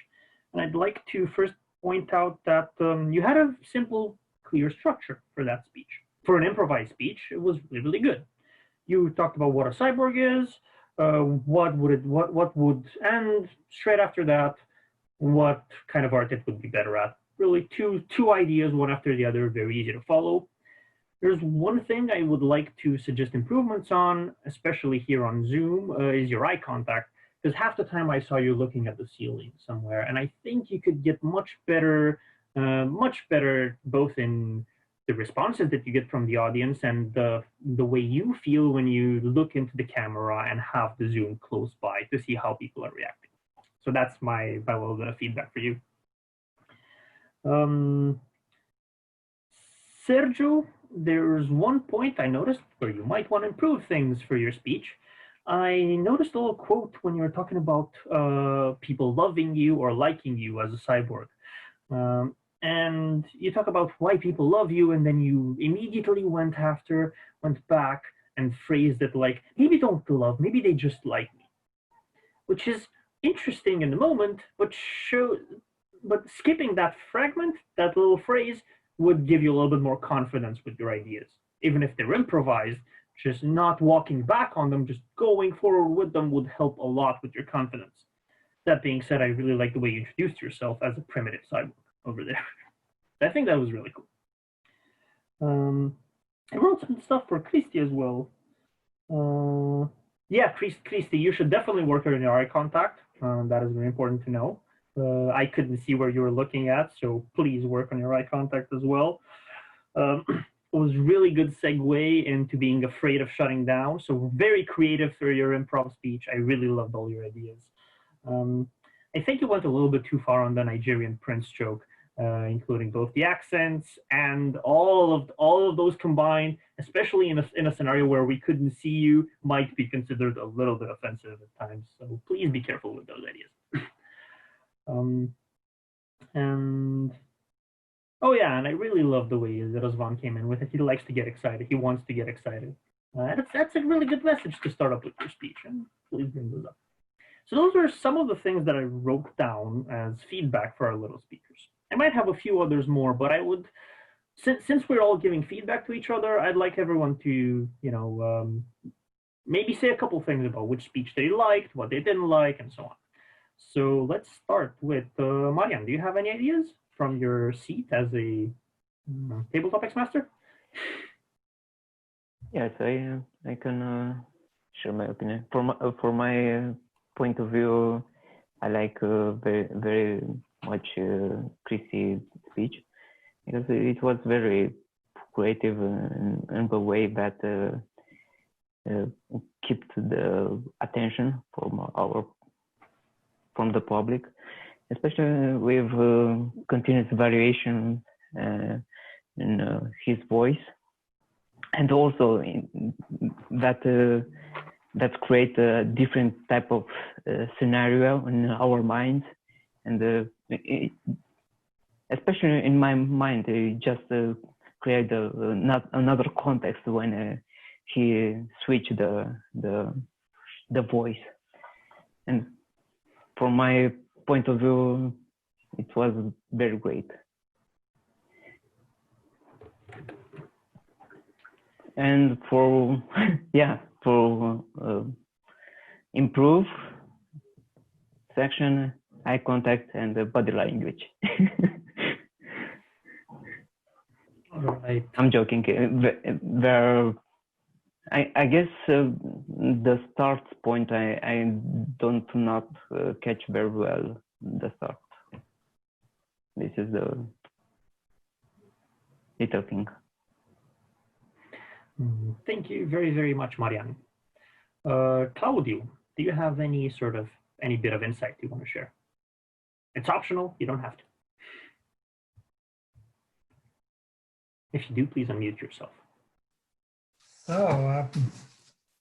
And I'd like to first point out that you had a simple, clear structure for that speech. For an improvised speech, it was really, really good. You talked about what a cyborg is, what would, and straight after that, what kind of art it would be better at. Really two ideas, one after the other, very easy to follow. There's one thing I would like to suggest improvements on, especially here on Zoom, is your eye contact, because half the time I saw you looking at the ceiling somewhere, and I think you could get much better both in the responses that you get from the audience and the way you feel when you look into the camera and have the Zoom close by to see how people are reacting. So that's my little bit of feedback for you. Sergio, there's one point I noticed where you might want to improve things for your speech. I noticed a little quote when you were talking about people loving you or liking you as a cyborg. And you talk about why people love you, and then you immediately went back and phrased it like, maybe don't love, maybe they just like me. Which is interesting in the moment, but skipping that fragment, that little phrase, would give you a little bit more confidence with your ideas. Even if they're improvised, just not walking back on them, just going forward with them would help a lot with your confidence. That being said, I really like the way you introduced yourself as a primitive cyborg over there. I think that was really cool. I wrote some stuff for Christy as well. Yeah, Christy, you should definitely work on your eye contact. That is very important to know. I couldn't see where you were looking at, so please work on your eye contact as well. It was really good segue into being afraid of shutting down. So very creative through your improv speech. I really loved all your ideas. I think you went a little bit too far on the Nigerian prince joke. including both the accents and all of those combined, especially in a scenario where we couldn't see you, might be considered a little bit offensive at times. So please be careful with those ideas. And oh yeah, and I really love the way that Osvan came in with it. He likes to get excited. He wants to get excited. That's a really good message to start up with your speech, and please bring those up. So those are some of the things that I wrote down as feedback for our little speakers. I might have a few others more, but I would, since we're all giving feedback to each other, I'd like everyone to, maybe say a couple things about which speech they liked, what they didn't like, and so on. So let's start with Marian. Do you have any ideas from your seat as a table topics master? Yes, I can share my opinion. For my point of view, I like very much Chrissy's speech, because it was very creative in the way that kept the attention from the public, especially with continuous variation in his voice, and also that create a different type of scenario in our minds, and especially in my mind, it just create another context when he switched the voice. And from my point of view, it was very great. And for improve section, eye contact and body language. Right. I'm joking. I guess the start point, I don't not catch very well the start. This is the little thing. Thank you very, very much, Marian. Claudio, do you have any bit of insight you want to share? It's optional, you don't have to. If you do, please unmute yourself. So,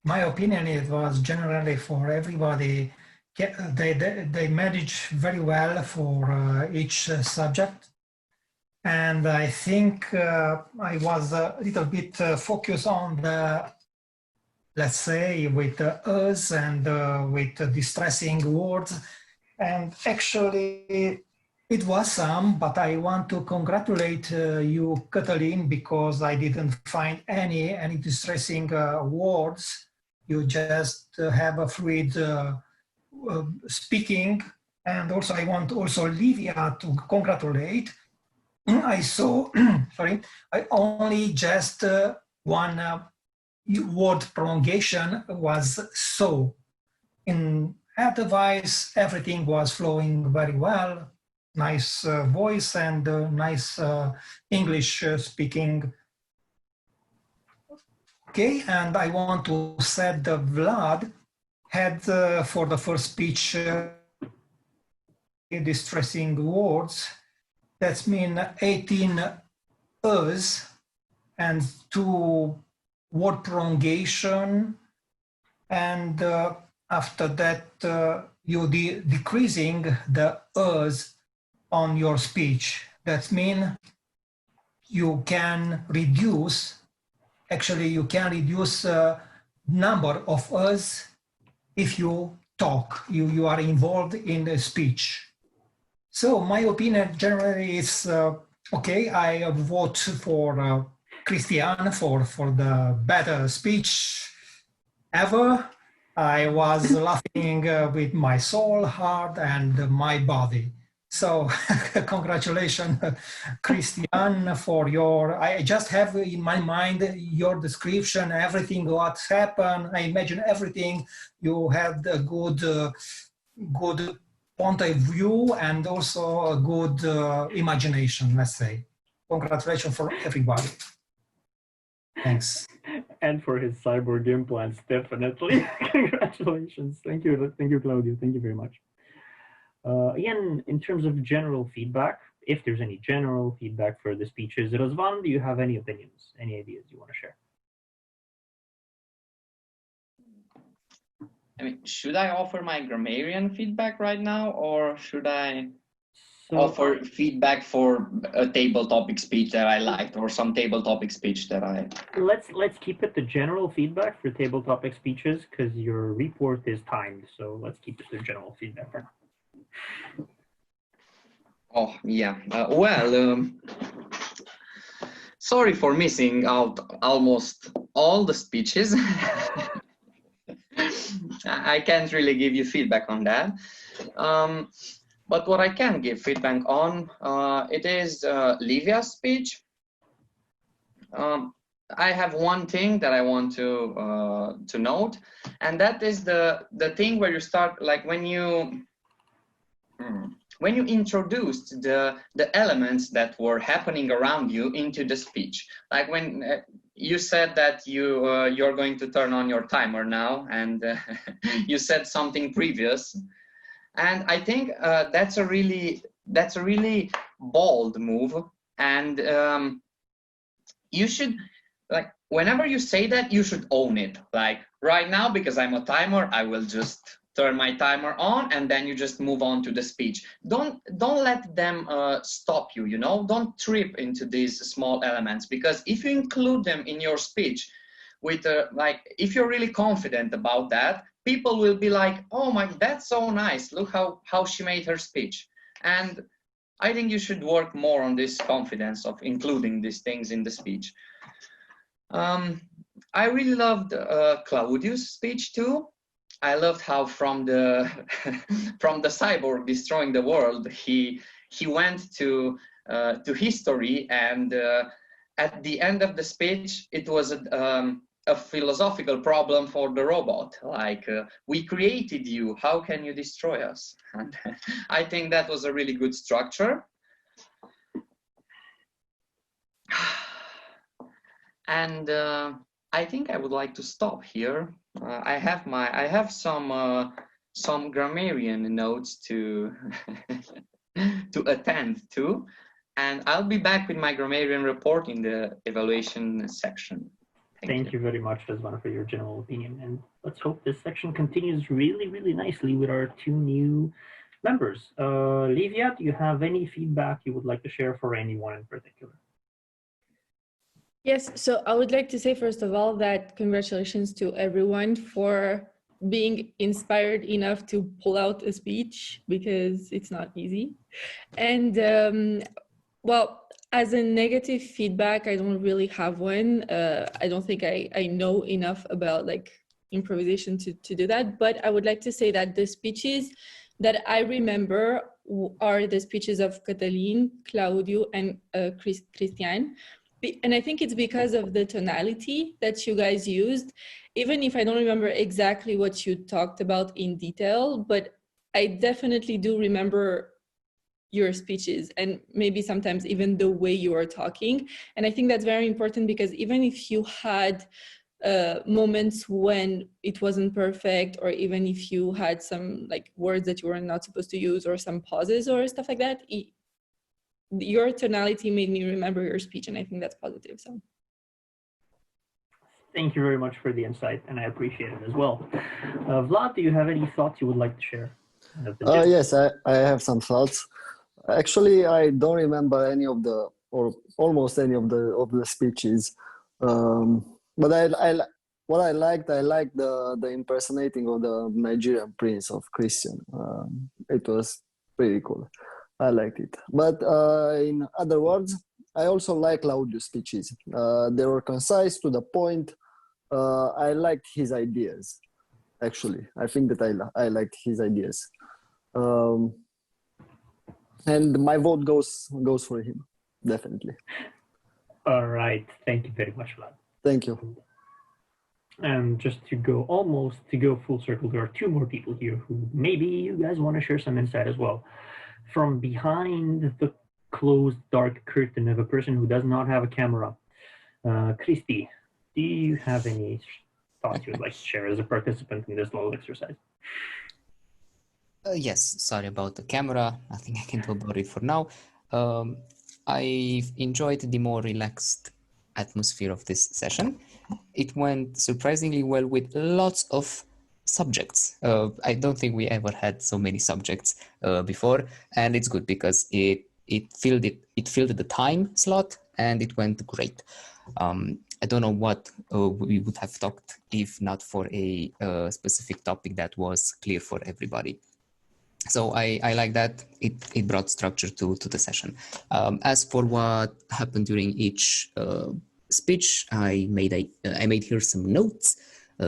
my opinion, it was generally for everybody, they managed very well for each subject. And I think I was a little bit focused on the, let's say, with us and with distressing words. And actually, it was some, but I want to congratulate you, Katalin, because I didn't find any distressing words. You just have a fluid speaking. And also, I want also Livia to congratulate. I saw, sorry, I only just one word prolongation was so. Otherwise, everything was flowing very well. Nice voice and nice English speaking. Okay, and I want to say that Vlad had for the first speech distressing words. That's mean 18 us and 2 word prolongation, and after that you decreasing the us on your speech. That mean you can reduce, actually you can reduce number of us if you talk, you are involved in the speech. So my opinion generally is, okay, I vote for Christian for the better speech ever. I was laughing with my soul, heart, and my body. So congratulations, Christian, for your, I just have in my mind your description, everything what happened. I imagine everything. You had a good point of view and also a good imagination, let's say. Congratulations for everybody. Thanks. And for his cyborg implants, definitely. Congratulations. Thank you, Claudio. Thank you very much. Again, in terms of general feedback, if there's any general feedback for the speeches. Razvan, do you have any opinions, any ideas you want to share? I mean, should I offer my grammarian feedback right now, or should I offer feedback for a table topic speech that I liked, or some table topic speech that I... Let's keep it the general feedback for table topic speeches, because your report is timed, so let's keep it the general feedback for now. Oh, yeah. Sorry for missing out almost all the speeches. I can't really give you feedback on that. But what I can give feedback on, it is Livia's speech. I have one thing that I want to note, and that is the thing where you start, like when you introduced the elements that were happening around you into the speech. Like when you said that you're going to turn on your timer now, and you said something previous, and I think that's a really bold move, and you should, like, whenever you say that, you should own it. Like right now, because I'm a timer, I will just turn my timer on, and then you just move on to the speech. Don't let them stop you, you know? Don't trip into these small elements, because if you include them in your speech with like, if you're really confident about that, people will be like, oh my, that's so nice, look how she made her speech. And I think you should work more on this confidence of including these things in the speech. I really loved Claudius' speech too. I loved how from the from the cyborg destroying the world, he went to history, and at the end of the speech, it was a philosophical problem for the robot. Like, we created you, how can you destroy us? And I think that was a really good structure. And I think I would like to stop here. I have some grammarian notes to to attend to, and I'll be back with my grammarian report in the evaluation section. Thank you very much, Razvan, for your general opinion, and let's hope this section continues really nicely with our two new members. Livia, do you have any feedback you would like to share for anyone in particular? Yes, so I would like to say, first of all, that congratulations to everyone for being inspired enough to pull out a speech, because it's not easy. And well, as a negative feedback, I don't really have one. I don't think I know enough about like improvisation to do that, but I would like to say that the speeches that I remember are the speeches of Cătălin, Claudiu, and Cristian. And I think it's because of the tonality that you guys used, even if I don't remember exactly what you talked about in detail, but I definitely do remember your speeches, and maybe sometimes even the way you are talking. And I think that's very important, because even if you had moments when it wasn't perfect, or even if you had some like words that you were not supposed to use, or some pauses or stuff like that, your tonality made me remember your speech, and I think that's positive. So thank you very much for the insight, and I appreciate it as well. Vlad, do you have any thoughts you would like to share? Yes, I have some thoughts. Actually, I don't remember any of the, or almost any of the speeches. But what I liked the impersonating of the Nigerian prince of Christian. It was pretty cool. I liked it. But in other words, I also like Claudius' speeches. They were concise, to the point. I liked his ideas. Actually, I think that I liked his ideas. And my vote goes for him, definitely. All right, thank you very much, Vlad. Thank you. And just to go full circle, there are two more people here who maybe you guys want to share some insight as well. From behind the closed dark curtain of a person who does not have a camera, Christy, do you have any thoughts you would like to share as a participant in this little exercise? Yes, sorry about the camera. Nothing I can do about it for now. I've enjoyed the more relaxed atmosphere of this session. It went surprisingly well with lots of subjects. I don't think we ever had so many subjects before, and it's good because it filled the time slot and it went great. I don't know what we would have talked if not for a specific topic that was clear for everybody. So I like that it brought structure to the session. As for what happened during each speech, I made here some notes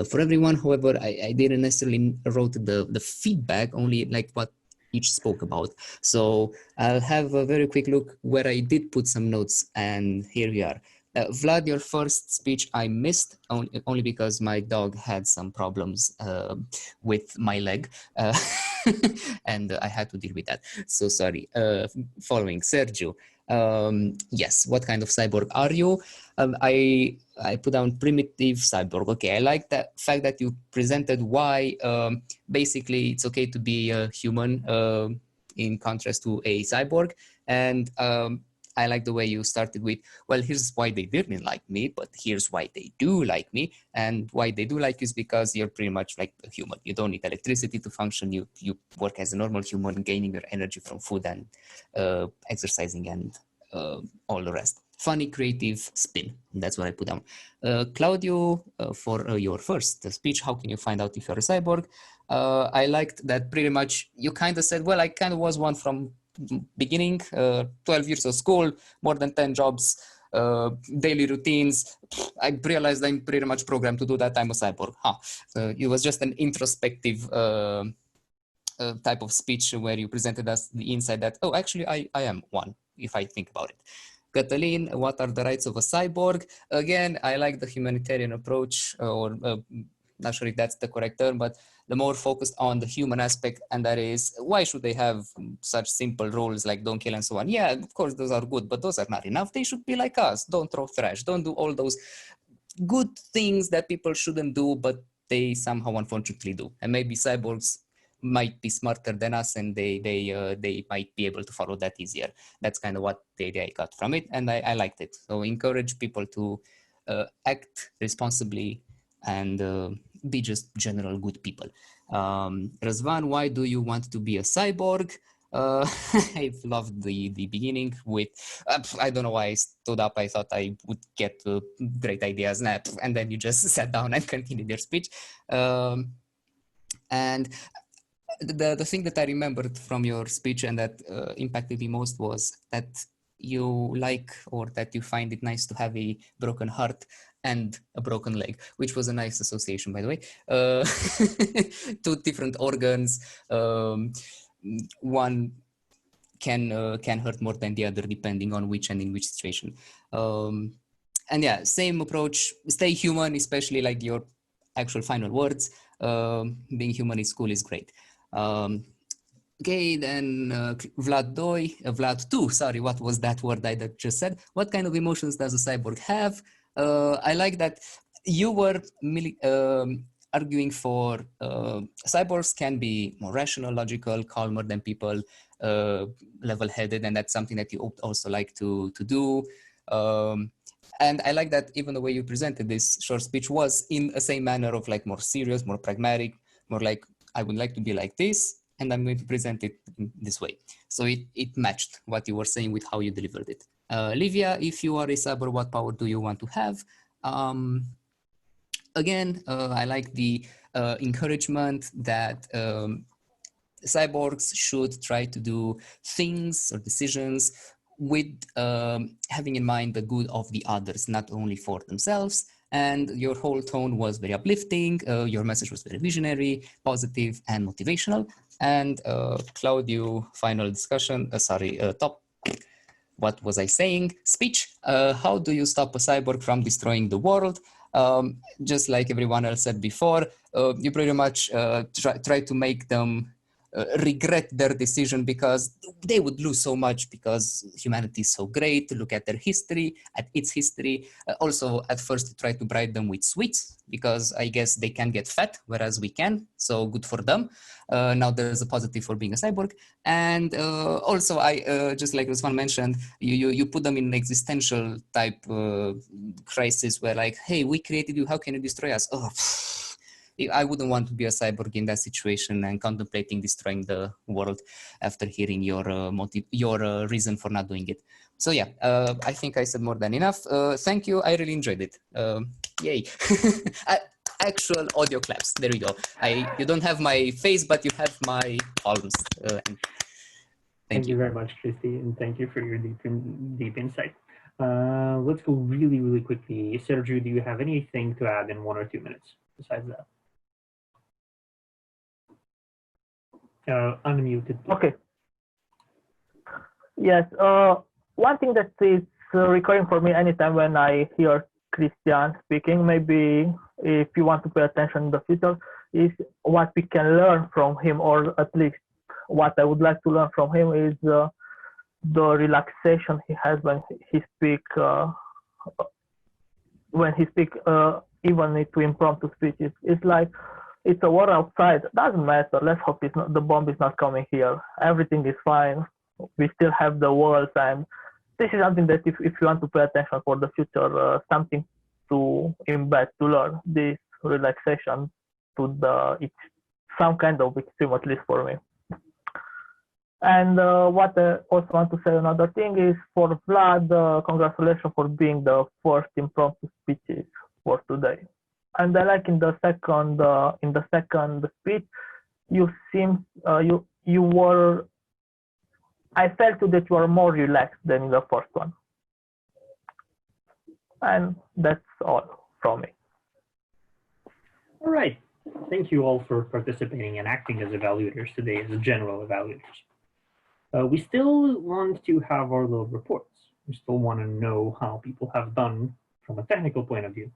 for everyone. However, I didn't necessarily wrote the feedback, only like what each spoke about. So I'll have a very quick look where I did put some notes, and here we are. Vlad, your first speech I missed only because my dog had some problems with my leg, and I had to deal with that. So sorry. Following Sergio. Yes, what kind of cyborg are you? I put down primitive cyborg. Okay, I like the fact that you presented why basically it's okay to be a human in contrast to a cyborg, and I like the way you started with, well, here's why they didn't like me, but here's why they do like me. And why they do like you is because you're pretty much like a human. You don't need electricity to function. You work as a normal human, gaining your energy from food and exercising and all the rest. Funny, creative spin. That's what I put down. Claudio, for your first speech, how can you find out if you're a cyborg? I liked that pretty much you kind of said, well, I kind of was one from beginning, 12 years of school, more than 10 jobs, daily routines. I realized I'm pretty much programmed to do that. I'm a cyborg. It was just an introspective type of speech where you presented us the insight that, oh, actually, I am one, if I think about it. Catalin, what are the rights of a cyborg? Again, I like the humanitarian approach, or not sure if that's the correct term, but the more focused on the human aspect, and that is, why should they have such simple rules like don't kill and so on? Yeah, of course, those are good, but those are not enough. They should be like us. Don't throw trash. Don't do all those good things that people shouldn't do, but they somehow unfortunately do. And maybe cyborgs might be smarter than us, and they might be able to follow that easier. That's kind of what the idea I got from it, and I liked it. So encourage people to act responsibly and be just general good people. Razvan, why do you want to be a cyborg? I've loved the beginning with, I don't know why I stood up. I thought I would get great ideas, and then you just sat down and continued your speech. And the thing that I remembered from your speech and that impacted me most was that you like, or that you find it nice to have a broken heart and a broken leg, which was a nice association, by the way. Two different organs. One can hurt more than the other depending on which and in which situation. And yeah, same approach. Stay human, especially like your actual final words. Being human in school is great. Okay, then Vlad 2, sorry, what was that word I just said? What kind of emotions does a cyborg have? I like that you were arguing for cyborgs can be more rational, logical, calmer than people, level-headed, and that's something that you also like to do. And I like that even the way you presented this short speech was in the same manner of like more serious, more pragmatic, more like, I would like to be like this, and I'm going to present it in this way. So it matched what you were saying with how you delivered it. Livia, if you are a cyborg, what power do you want to have? Again, I like the encouragement that cyborgs should try to do things or decisions with having in mind the good of the others, not only for themselves. And your whole tone was very uplifting. Your message was very visionary, positive, and motivational. And Claudio, final discussion, what was I saying? Speech. How do you stop a cyborg from destroying the world? Just like everyone else said before, you pretty much try to make them regret their decision because they would lose so much because humanity is so great. Look at their history, at its history. Also, at first, try to bribe them with sweets because I guess they can get fat, whereas we can. So good for them. Now there's a positive for being a cyborg. And also, I just like Ruslan mentioned, you put them in an existential type crisis where like, hey, we created you, how can you destroy us? Oh, I wouldn't want to be a cyborg in that situation and contemplating destroying the world after hearing your reason for not doing it. So yeah, I think I said more than enough. Thank you. I really enjoyed it. Yay. Actual audio claps. There we go. You don't have my face, but you have my palms. Thank you very much, Christy, and thank you for your deep insight. Let's go really, really quickly. Sergio, do you have anything to add in 1 or 2 minutes besides that? Unmuted. Okay. Yes. One thing that is recurring for me anytime when I hear Christian speaking, maybe if you want to pay attention in the future, is what we can learn from him, or at least what I would like to learn from him is the relaxation he has when he speaks. Even to impromptu speeches, it's like it's a war outside. Doesn't matter. Let's hope the bomb is not coming here. Everything is fine. We still have the walls, and this is something that if you want to pay attention for the future, something to embed, to learn this relaxation it's some kind of extreme, at least for me. And what I also want to say another thing is for Vlad, congratulations for being the first impromptu speeches for today. And I like in the second speech, I felt that you were more relaxed than in the first one. And that's all from me. All right. Thank you all for participating and acting as evaluators today, as general evaluators. We still want to have our little reports. We still want to know how people have done from a technical point of view.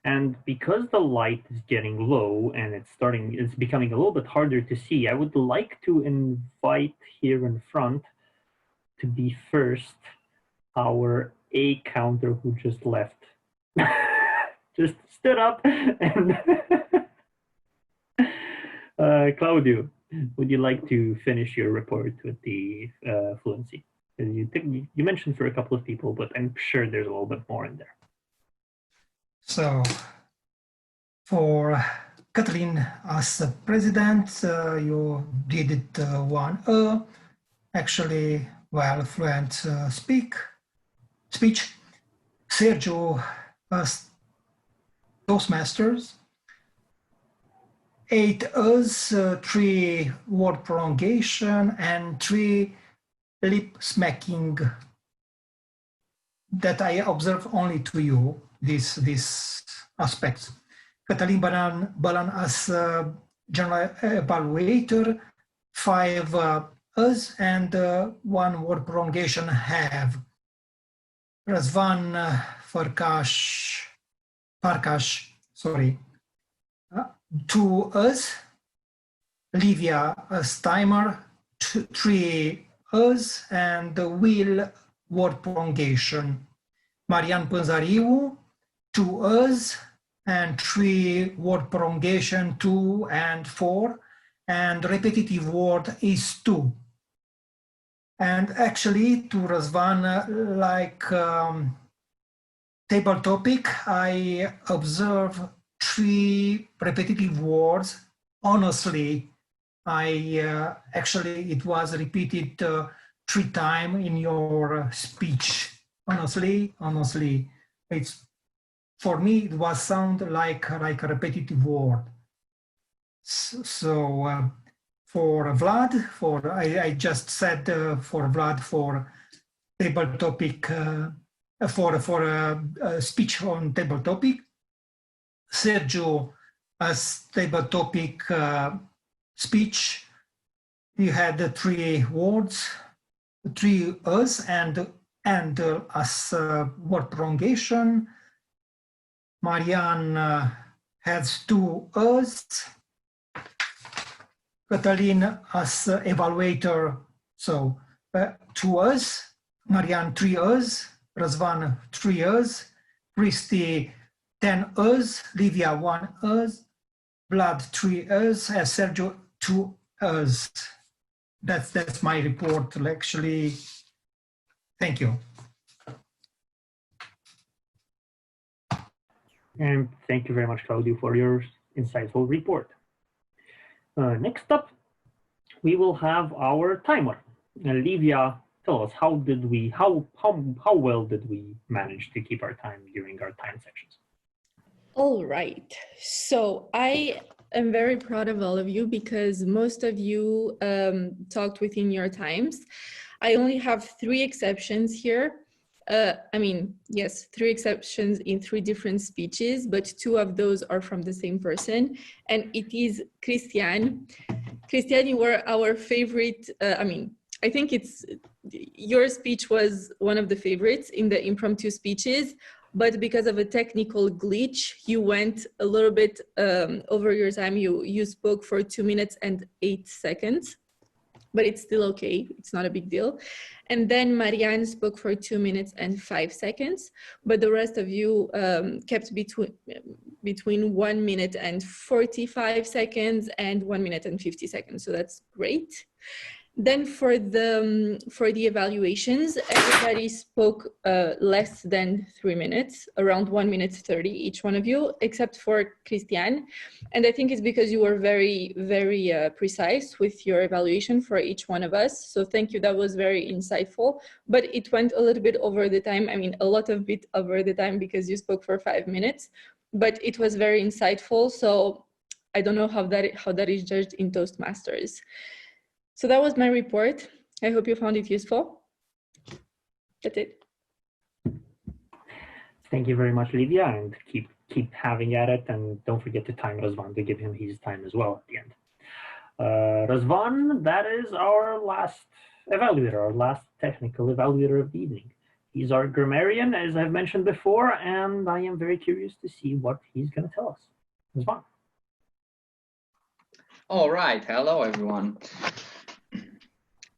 And because the light is getting low and it's becoming a little bit harder to see, I would like to invite here in front to be first our A counter who just left. Just stood up and Claudio, would you like to finish your report with the fluency? You mentioned for a couple of people, but I'm sure there's a little bit more in there. So, for Kathleen as the president, you did it 1 actually, well, fluent speech. Sergio as Toastmasters, 8 Us, 3 word prolongation, and 3 lip smacking that I observe only to you, these aspects. Cătălin Balan as general evaluator, 5 Us, and 1 word prolongation have. Răzvan Farkas, 2 Us, Livia as timer, 3 Us, and Will word prolongation. Marian Pânzariu, 2 Us, and 3 word prolongation, 2 and 4, and repetitive word is 2. And actually, to Răzvan, like table topic, I observe 3 repetitive words. Honestly, actually it was repeated 3 times in your speech. Honestly, it's, for me it was sound like a repetitive word. So for Vlad, I just said for Vlad for table topic, for speech on table topic. Sergio as table topic speech, you had 3 words, 3 Us, and as word prolongation. Marianne has 2 Us, Cătălin as evaluator, so 2 years, Marian 3 years, Răzvan 3 years, Christy 10 years, Livia 1 years, Vlad 3 years, and Sergio 2 years. That's my report, actually. Thank you. And thank you very much, Claudiu, for your insightful report. Next up, we will have our timer. Livia, tell us, how well did we manage to keep our time during our time sections? All right. So I am very proud of all of you because most of you talked within your times. I only have 3 exceptions here. I mean, yes, 3 exceptions in 3 different speeches, but 2 of those are from the same person. And it is Christian. Christian, you were our favorite. I mean, I think your speech was one of the favorites in the impromptu speeches, but because of a technical glitch, you went a little bit over your time. You spoke for 2 minutes and 8 seconds. But it's still okay. It's not a big deal. And then Marianne spoke for 2 minutes and 5 seconds, but the rest of you kept between 1 minute and 45 seconds and 1 minute and 50 seconds. So that's great. Then for the evaluations, everybody spoke less than 3 minutes, around 1 minute 30, each one of you, except for Christian. And I think it's because you were very, very precise with your evaluation for each one of us. So thank you, that was very insightful, but it went a little bit over the time. I mean, a lot of bit over the time because you spoke for 5 minutes, but it was very insightful. So I don't know how that is judged in Toastmasters. So that was my report. I hope you found it useful. That's it. Thank you very much, Livia, and keep having at it. And don't forget to time Răzvan to give him his time as well at the end. Răzvan, that is our last evaluator, our last technical evaluator of the evening. He's our grammarian, as I've mentioned before, and I am very curious to see what he's going to tell us. Răzvan. All right. Hello, everyone.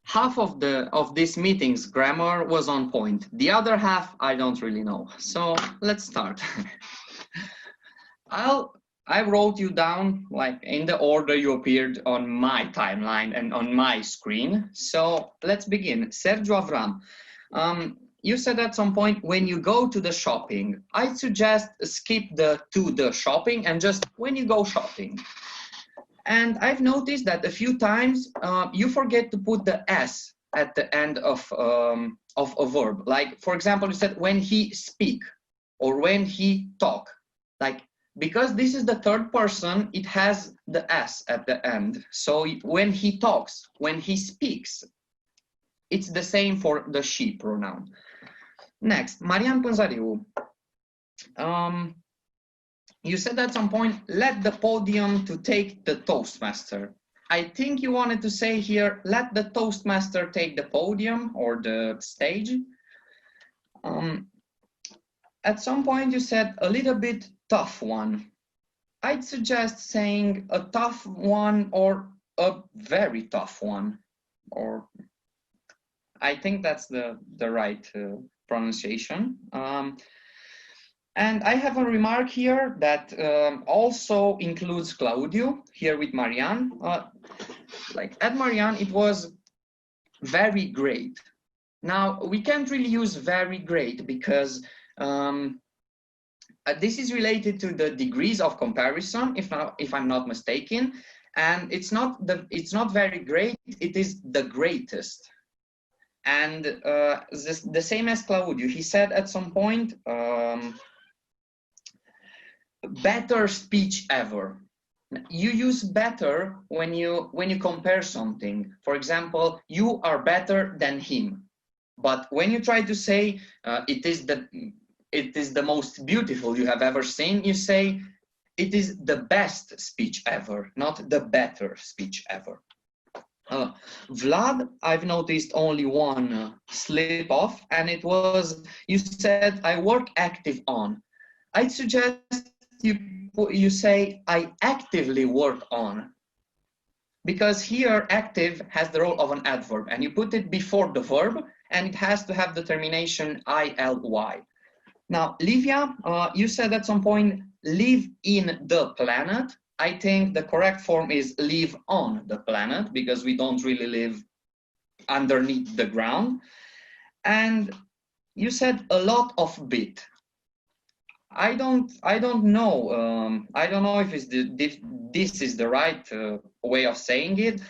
Half of this meeting's grammar was on point. The other half, I don't really know. So let's start. I wrote you down like in the order you appeared on my timeline and on my screen. So let's begin. Sergio Avram, you said at some point when you go to the shopping, I suggest skip the to the shopping and just when you go shopping. And I've noticed that a few times you forget to put the S at the end of a verb. Like, for example, you said when he speak or when he talk. Like, because this is the third person, it has the S at the end. So when he talks, when he speaks, it's the same for the she pronoun. Next, Marian Pânzariu. You said at some point, let the podium to take the Toastmaster. I think you wanted to say here, let the Toastmaster take the podium or the stage. At some point you said a little bit tough one. I'd suggest saying a tough one or a very tough one. Or I think that's the right pronunciation. And I have a remark here that also includes Claudiu here with Marianne. Like at Marianne, it was very great. Now we can't really use very great because this is related to the degrees of comparison, if I'm not mistaken. And it's not very great. It is the greatest. And the same as Claudiu, he said at some point. Better speech ever. You use better when you compare something. For example, you are better than him. But when you try to say it is the most beautiful you have ever seen, you say it is the best speech ever, not the better speech ever. Vlad, I've noticed only one slip off, and it was you said I work active on. I'd suggest you say I actively work on. because here active has the role of an adverb, and you put it before the verb, and it has to have the termination ILY. Now, Livia, you said at some point, live in the planet. I think the correct form is live on the planet, because we don't really live underneath the ground. And you said a lot of bit. I don't know. I don't know if this is the right way of saying it.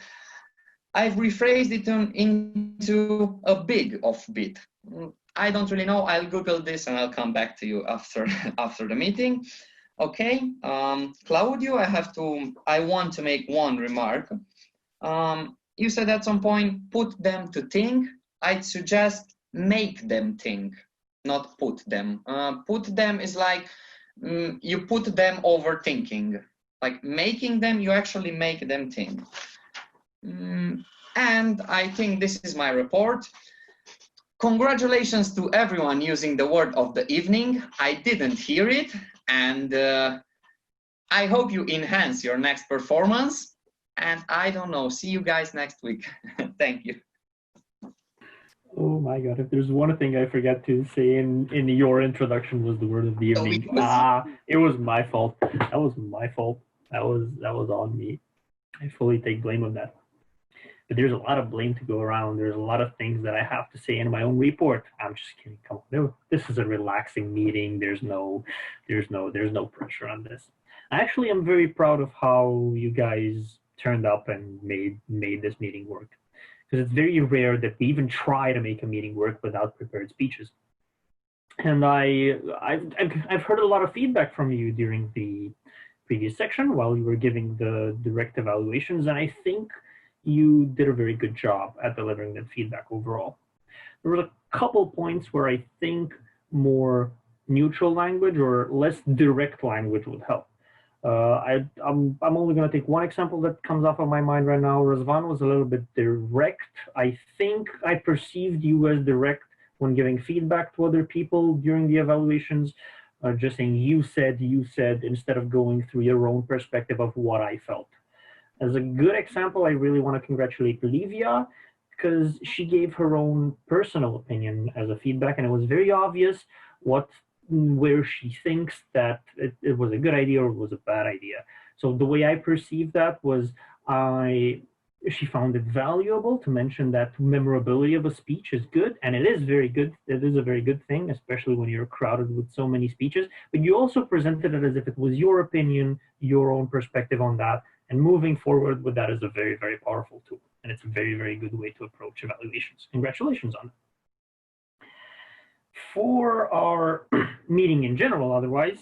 I've rephrased it into a big of bit. I don't really know. I'll Google this and I'll come back to you after the meeting. Okay, Claudio, I want to make one remark. You said at some point, put them to think. I'd suggest make them think, not put them. Put them is like you put them overthinking. Like making them, you actually make them think. And I think this is my report. Congratulations to everyone using the word of the evening. I didn't hear it, and I hope you enhance your next performance. And I don't know, see you guys next week. Thank you. Oh my God, if there's one thing I forgot to say in your introduction was the word of the evening. It was my fault. That was my fault. That was on me. I fully take blame of that. But there's a lot of blame to go around. There's a lot of things that I have to say in my own report. I'm just kidding. Come on, no, this is a relaxing meeting. There's no pressure on this. Actually, I'm very proud of how you guys turned up and made this meeting work. Because it's very rare that we even try to make a meeting work without prepared speeches. And I've heard a lot of feedback from you during the previous section while you were giving the direct evaluations, and I think you did a very good job at delivering that feedback overall. There were a couple points where I think more neutral language or less direct language would help. I'm only going to take one example that comes off of my mind right now. Razvan was a little bit direct. I think I perceived you as direct when giving feedback to other people during the evaluations, just saying you said, instead of going through your own perspective of what I felt. As a good example, I really want to congratulate Livia because she gave her own personal opinion as a feedback, and it was very obvious where she thinks that it was a good idea or was a bad idea. So the way I perceived that was she found it valuable to mention that memorability of a speech is good, and it is very good. It is a very good thing, especially when you're crowded with so many speeches. But you also presented it as if it was your opinion, your own perspective on that. And moving forward with that is a very, very powerful tool. And it's a very, very good way to approach evaluations. Congratulations on it. For our meeting in general, otherwise,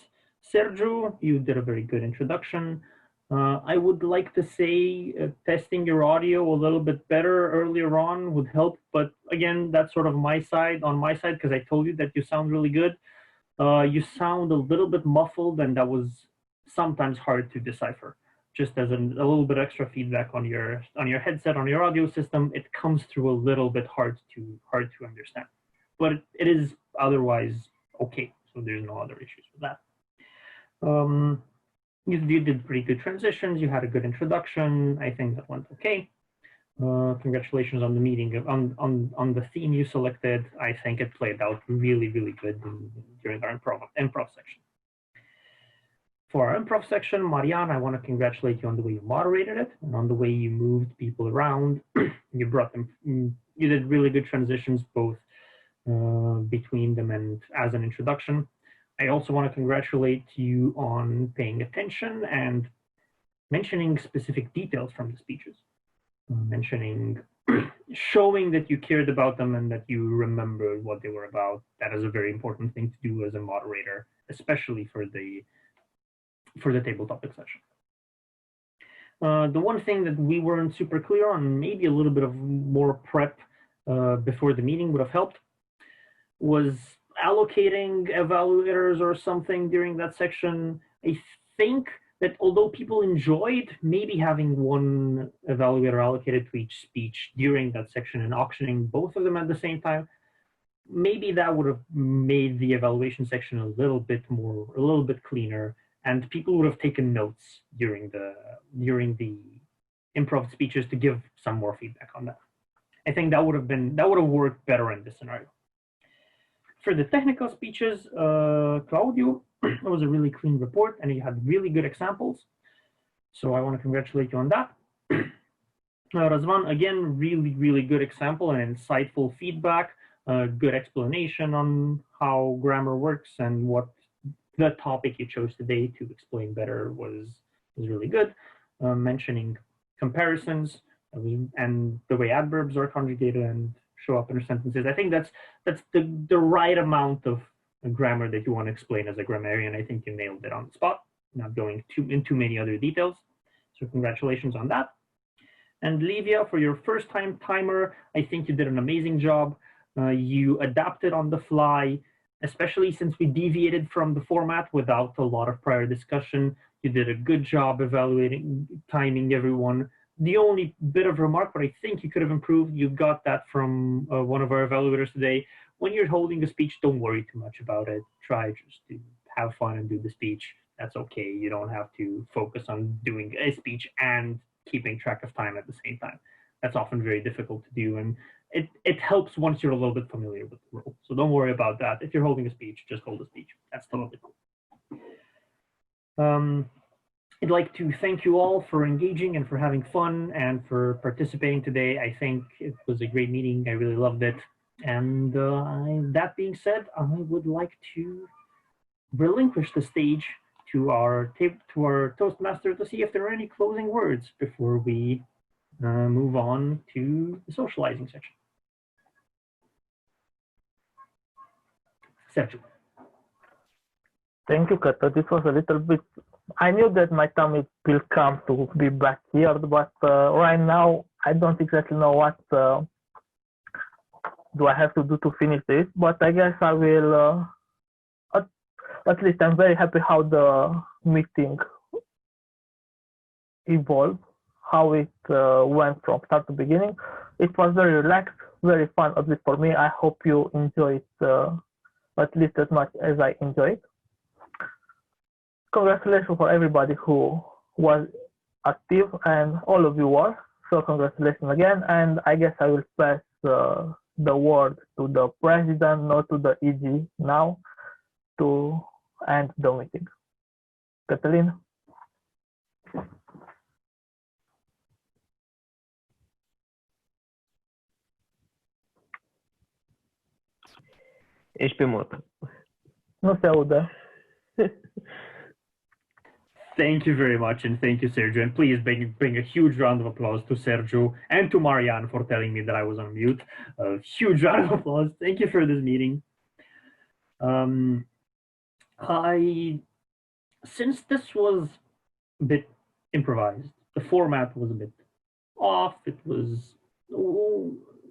Sergio, you did a very good introduction. I would like to say testing your audio a little bit better earlier on would help. But again, that's sort of on my side, because I told you that you sound really good. You sound a little bit muffled, and that was sometimes hard to decipher. Just as a little bit extra feedback on your headset, on your audio system, it comes through a little bit hard to understand. But it is otherwise okay, so there's no other issues with that. You did pretty good transitions. You had a good introduction. I think that went okay. Congratulations on the meeting, on the theme you selected. I think it played out really, really good during our improv section. For our improv section, Marianne, I want to congratulate you on the way you moderated it and on the way you moved people around. You brought them, you did really good transitions both between them and as an introduction. I also want to congratulate you on paying attention and mentioning specific details from the speeches. Showing that you cared about them and that you remembered what they were about. That is a very important thing to do as a moderator, especially for the table topic session. The one thing that we weren't super clear on, maybe a little bit of more prep before the meeting would have helped, was allocating evaluators or something during that section. I think that although people enjoyed maybe having one evaluator allocated to each speech during that section and auctioning both of them at the same time, maybe that would have made the evaluation section a little bit cleaner, and people would have taken notes during the improv speeches to give some more feedback on that. I think that would have worked better in this scenario. For the technical speeches, Claudio, it was a really clean report and you had really good examples. So I want to congratulate you on that. Razvan, again, really good example and insightful feedback, good explanation on how grammar works and what the topic you chose today to explain better was really good. Mentioning comparisons and the way adverbs are conjugated and show up in sentences. I think that's the right amount of grammar that you want to explain as a grammarian. I think you nailed it on the spot, not going into many other details. So congratulations on that. And Livia, for your first time timer, I think you did an amazing job. You adapted on the fly, especially since we deviated from the format without a lot of prior discussion. You did a good job evaluating, timing everyone. The only bit of remark, but I think you could have improved, you got that from one of our evaluators today. When you're holding a speech, don't worry too much about it. Try just to have fun and do the speech. That's okay. You don't have to focus on doing a speech and keeping track of time at the same time. That's often very difficult to do, and it helps once you're a little bit familiar with the role. So don't worry about that. If you're holding a speech, just hold a speech. That's totally cool. I'd like to thank you all for engaging and for having fun and for participating today. I think it was a great meeting. I really loved it. And that being said, I would like to relinquish the stage to our Toastmaster to see if there are any closing words before we move on to the socializing section. Sergio. Thank you, Kata. This was a little bit. I knew that my time will come to be back here, but right now I don't exactly know what do I have to do to finish this. But I guess I will. At least I'm very happy how the meeting evolved, how it went from start to beginning. It was very relaxed, very fun, at least for me. I hope you enjoy it at least as much as I enjoyed. Congratulations for everybody who was active, and all of you were. So congratulations again, and I guess I will pass the word to the president, not to the EG now, to end the meeting. Catalin? Ești pe mod. Nu se aude. Thank you very much, and thank you, Sergio. And please bring a huge round of applause to Sergio and to Marianne for telling me that I was on mute. A huge round of applause. Thank you for this meeting. Since this was a bit improvised, the format was a bit off. It was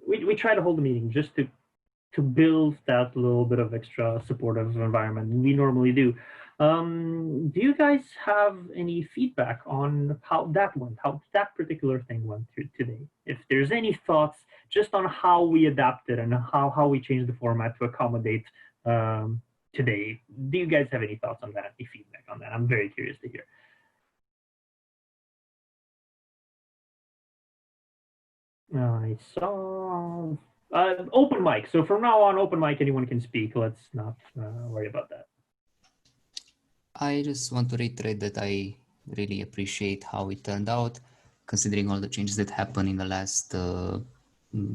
we tried to hold a meeting just to build that little bit of extra supportive environment we normally do. Do you guys have any feedback on how that went, how that particular thing went through today? If there's any thoughts just on how we adapted and how we changed the format to accommodate today, do you guys have any thoughts on that, any feedback on that? I'm very curious to hear. I saw open mic. So from now on, open mic, anyone can speak. Let's not worry about that. I just want to reiterate that I really appreciate how it turned out, considering all the changes that happened in the last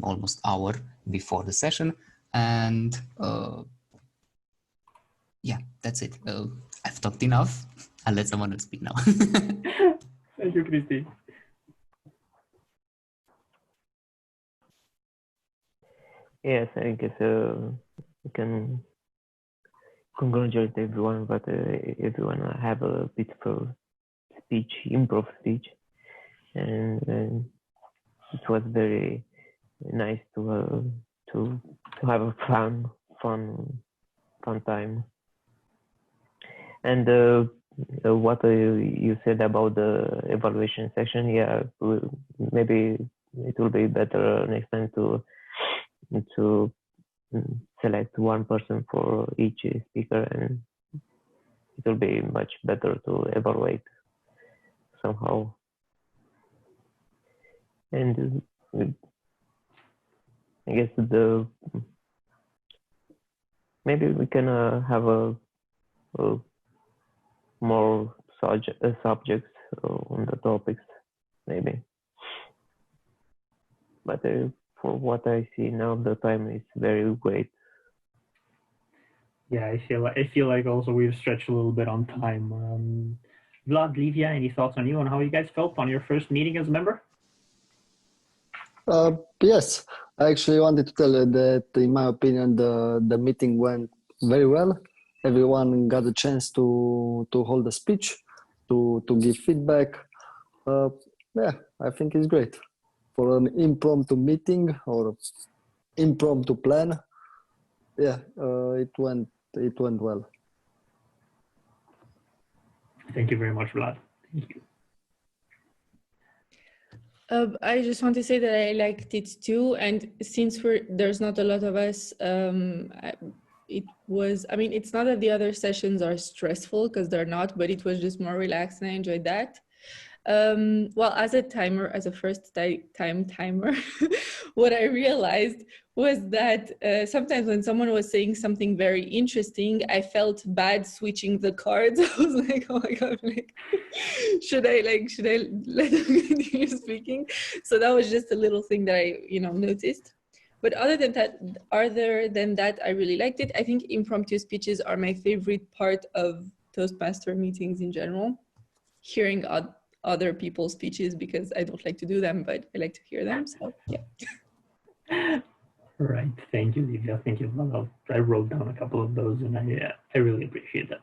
almost hour before the session. And yeah, that's it. I've talked enough. I'll let someone else speak now. Thank you, Christy. Yes, I guess we can congratulate everyone, but everyone have a beautiful speech, improv speech, and it was very nice to have a fun time. And what you said about the evaluation section, yeah, maybe it will be better next time to select one person for each speaker, and it will be much better to evaluate somehow. And I guess maybe we can have a more subjects on the topics, maybe. But for what I see now, the time is very great. Yeah, I feel like also we've stretched a little bit on time. Vlad, Livia, any thoughts on you on how you guys felt on your first meeting as a member? Yes, I actually wanted to tell you that, in my opinion, the meeting went very well. Everyone got a chance to hold a speech, to give feedback. Yeah, I think it's great for an impromptu meeting or impromptu plan. Yeah, it went well. Thank you very much, Vlad. Thank you. I just want to say that I liked it too, and since there's not a lot of us, it was, I mean, it's not that the other sessions are stressful, because they're not, but it was just more relaxed and I enjoyed that. Well, as a first time timer, what I realized was that sometimes when someone was saying something very interesting, I felt bad switching the cards. I was like, oh my God, like, should I let them continue speaking? So that was just a little thing that I, noticed. But other than that, I really liked it. I think impromptu speeches are my favorite part of Toastmaster meetings in general. Hearing other people's speeches, because I don't like to do them, but I like to hear them. So yeah. Right. Thank you, Livia. Thank you. I wrote down a couple of those, and I really appreciate that.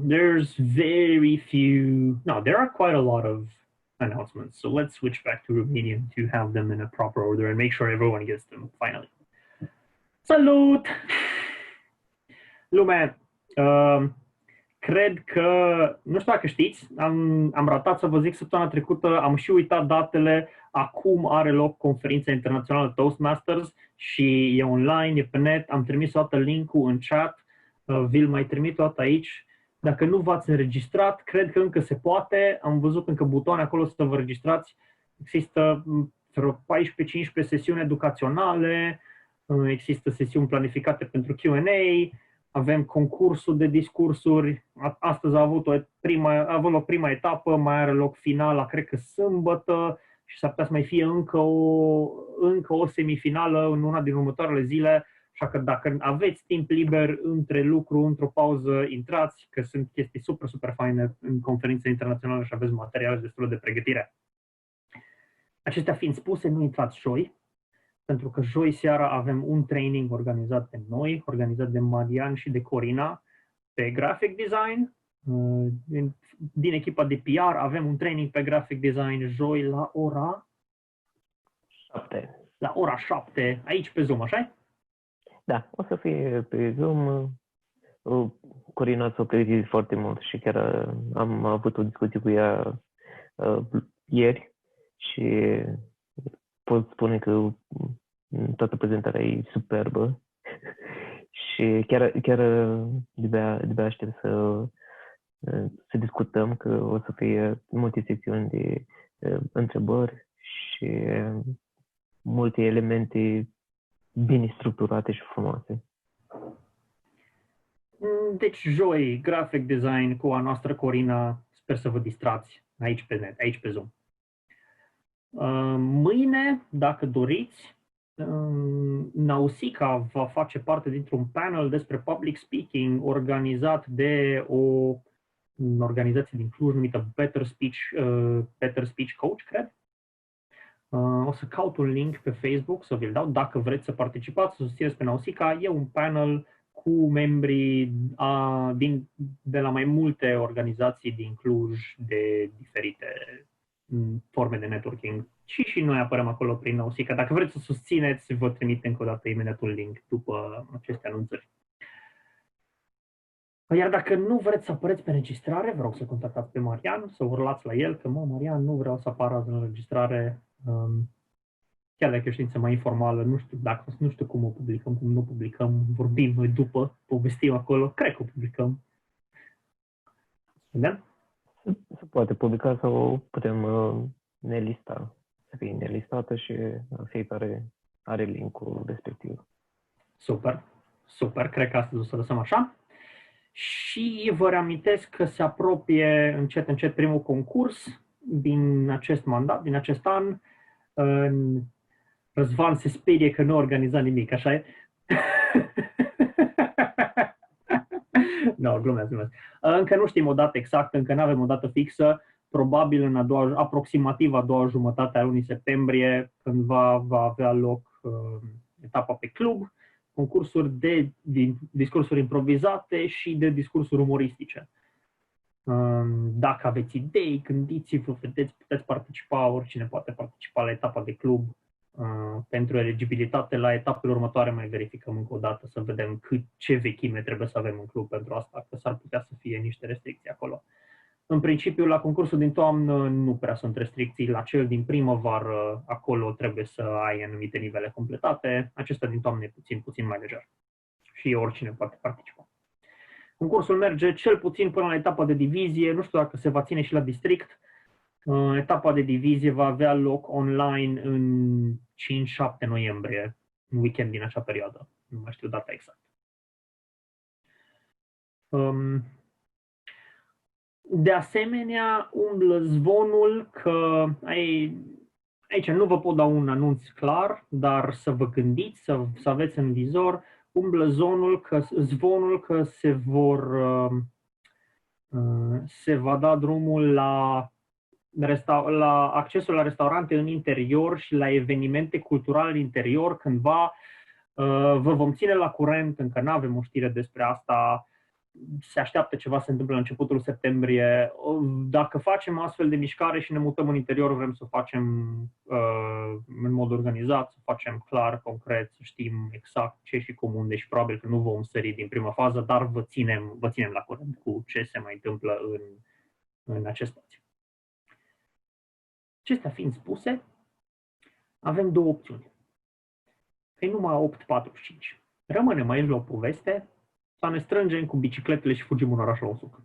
There's very few. No, there are quite a lot of announcements. So let's switch back to Romanian to have them in a proper order and make sure everyone gets them finally. Salut! Lumea! Cred că, nu știu dacă știți, am ratat să vă zic săptămâna trecută, am și uitat datele. Acum are loc conferința internațională Toastmasters și e online, e pe net. Am trimis o dată link-ul în chat, vi-l mai trimit o dată aici. Dacă nu v-ați înregistrat, cred că încă se poate. Am văzut încă butoane acolo să vă registrați. Există vreo 14-15 sesiuni educaționale, există sesiuni planificate pentru Q&A, avem concursul de discursuri. Astăzi a avut loc prima etapă, mai are loc finala, cred că sâmbătă, și s-ar putea să mai fie încă o semifinală în una din următoarele zile. Așa că dacă aveți timp liber între lucru, într-o pauză, intrați, că sunt chestii super, super faine în conferința internațională și aveți materiale destul de pregătire. Acestea fiind spuse, nu intrați joi, pentru că joi seara avem un training organizat de noi, organizat de Marian și de Corina, pe graphic design. Din echipa de PR avem un training pe graphic design joi la ora 7. La ora 7, aici pe Zoom, așa-i? Da, o să fie pe Zoom. Corina s-a pregătit foarte mult și chiar am avut o discuție cu ea ieri și pot spune că toată prezentarea e superbă și chiar de-abia aștept să discutăm, că o să fie multe secțiuni de întrebări și multe elemente bine structurate și frumoase. Deci joi, graphic design cu a noastră Corina, sper să vă distrați aici pe net, aici pe Zoom. Mâine, dacă doriți, Nausicaa va face parte dintr-un panel despre public speaking organizat de o organizație din Cluj numită Better Speech Coach, cred. O să caut un link pe Facebook să vi-l dau dacă vreți să participați, să susțineți pe Nausicaa. E un panel cu membrii de la mai multe organizații din Cluj de diferite forme de networking. Și noi apărăm acolo prin Nausicaa. Dacă vreți să susțineți, vă trimit încă o dată imediat un link după aceste anunțuri. Iar dacă nu vreți să apăreți pe înregistrare, vă rog să contactați pe Marian, să urlați la el că, Marian, nu vreau să apară în înregistrare. Chiar dacă e o știință mai informală, nu știu cum o publicăm, cum nu o publicăm, vorbim noi după, povestim acolo, cred că o publicăm. Vedem? Se poate publica sau putem nelistat, să fie nelistată și fiecare are linkul respectiv. Super, super, cred că astăzi o să lăsăm așa. Și vă reamintesc că se apropie încet, încet primul concurs din acest mandat, din acest an. Răzvan se sperie că nu organiza nimic, așa e? No, glumesc. Încă nu știm o dată exactă, încă nu avem o dată fixă, probabil în aproximativ a doua jumătate a lunii septembrie, când va avea loc etapa pe club, concursuri de discursuri improvizate și de discursuri umoristice. Dacă aveți idei, gândiți-vă, vedeți, puteți participa, oricine poate participa la etapa de club. Pentru eligibilitate, la etapele următoare mai verificăm încă o dată să vedem ce vechime trebuie să avem în club pentru asta, că s-ar putea să fie niște restricții acolo. În principiu, la concursul din toamnă nu prea sunt restricții, la cel din primăvară, acolo trebuie să ai anumite nivele completate, acesta din toamnă e puțin mai lejer și oricine poate participa. Concursul merge cel puțin până la etapa de divizie, nu știu dacă se va ține și la district. Etapa de divizie va avea loc online în 5-7 noiembrie, în weekend din acea perioadă. Nu mai știu data exactă. De asemenea, umblă zvonul că aici nu vă pot da un anunț clar, dar să vă gândiți, să aveți în vizor, umblă zvonul că se va da drumul la accesul la restaurante în interior și la evenimente culturale în interior cândva. Vă vom ține la curent, încă nu avem o știre despre asta, se așteaptă ceva să se întâmple la începutul septembrie. Dacă facem astfel de mișcare și ne mutăm în interior, vrem să o facem în mod organizat, să facem clar, concret, să știm exact ce și cum, unde și probabil că nu vom sări din prima fază, dar vă ținem la curent cu ce se mai întâmplă în acest spațiu. Acestea fiind spuse, avem două opțiuni. E numai 8:45. Rămânem aici la o poveste sau ne strângem cu bicicletele și fugim în oraș la un suc.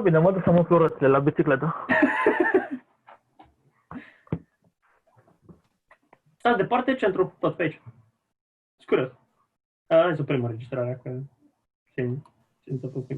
Bine, mă duc să mă roțile la bicicletă. Stați departe, centru, tot pe aici. Scurios. Hai să oprim înregistrarea, că se tot pe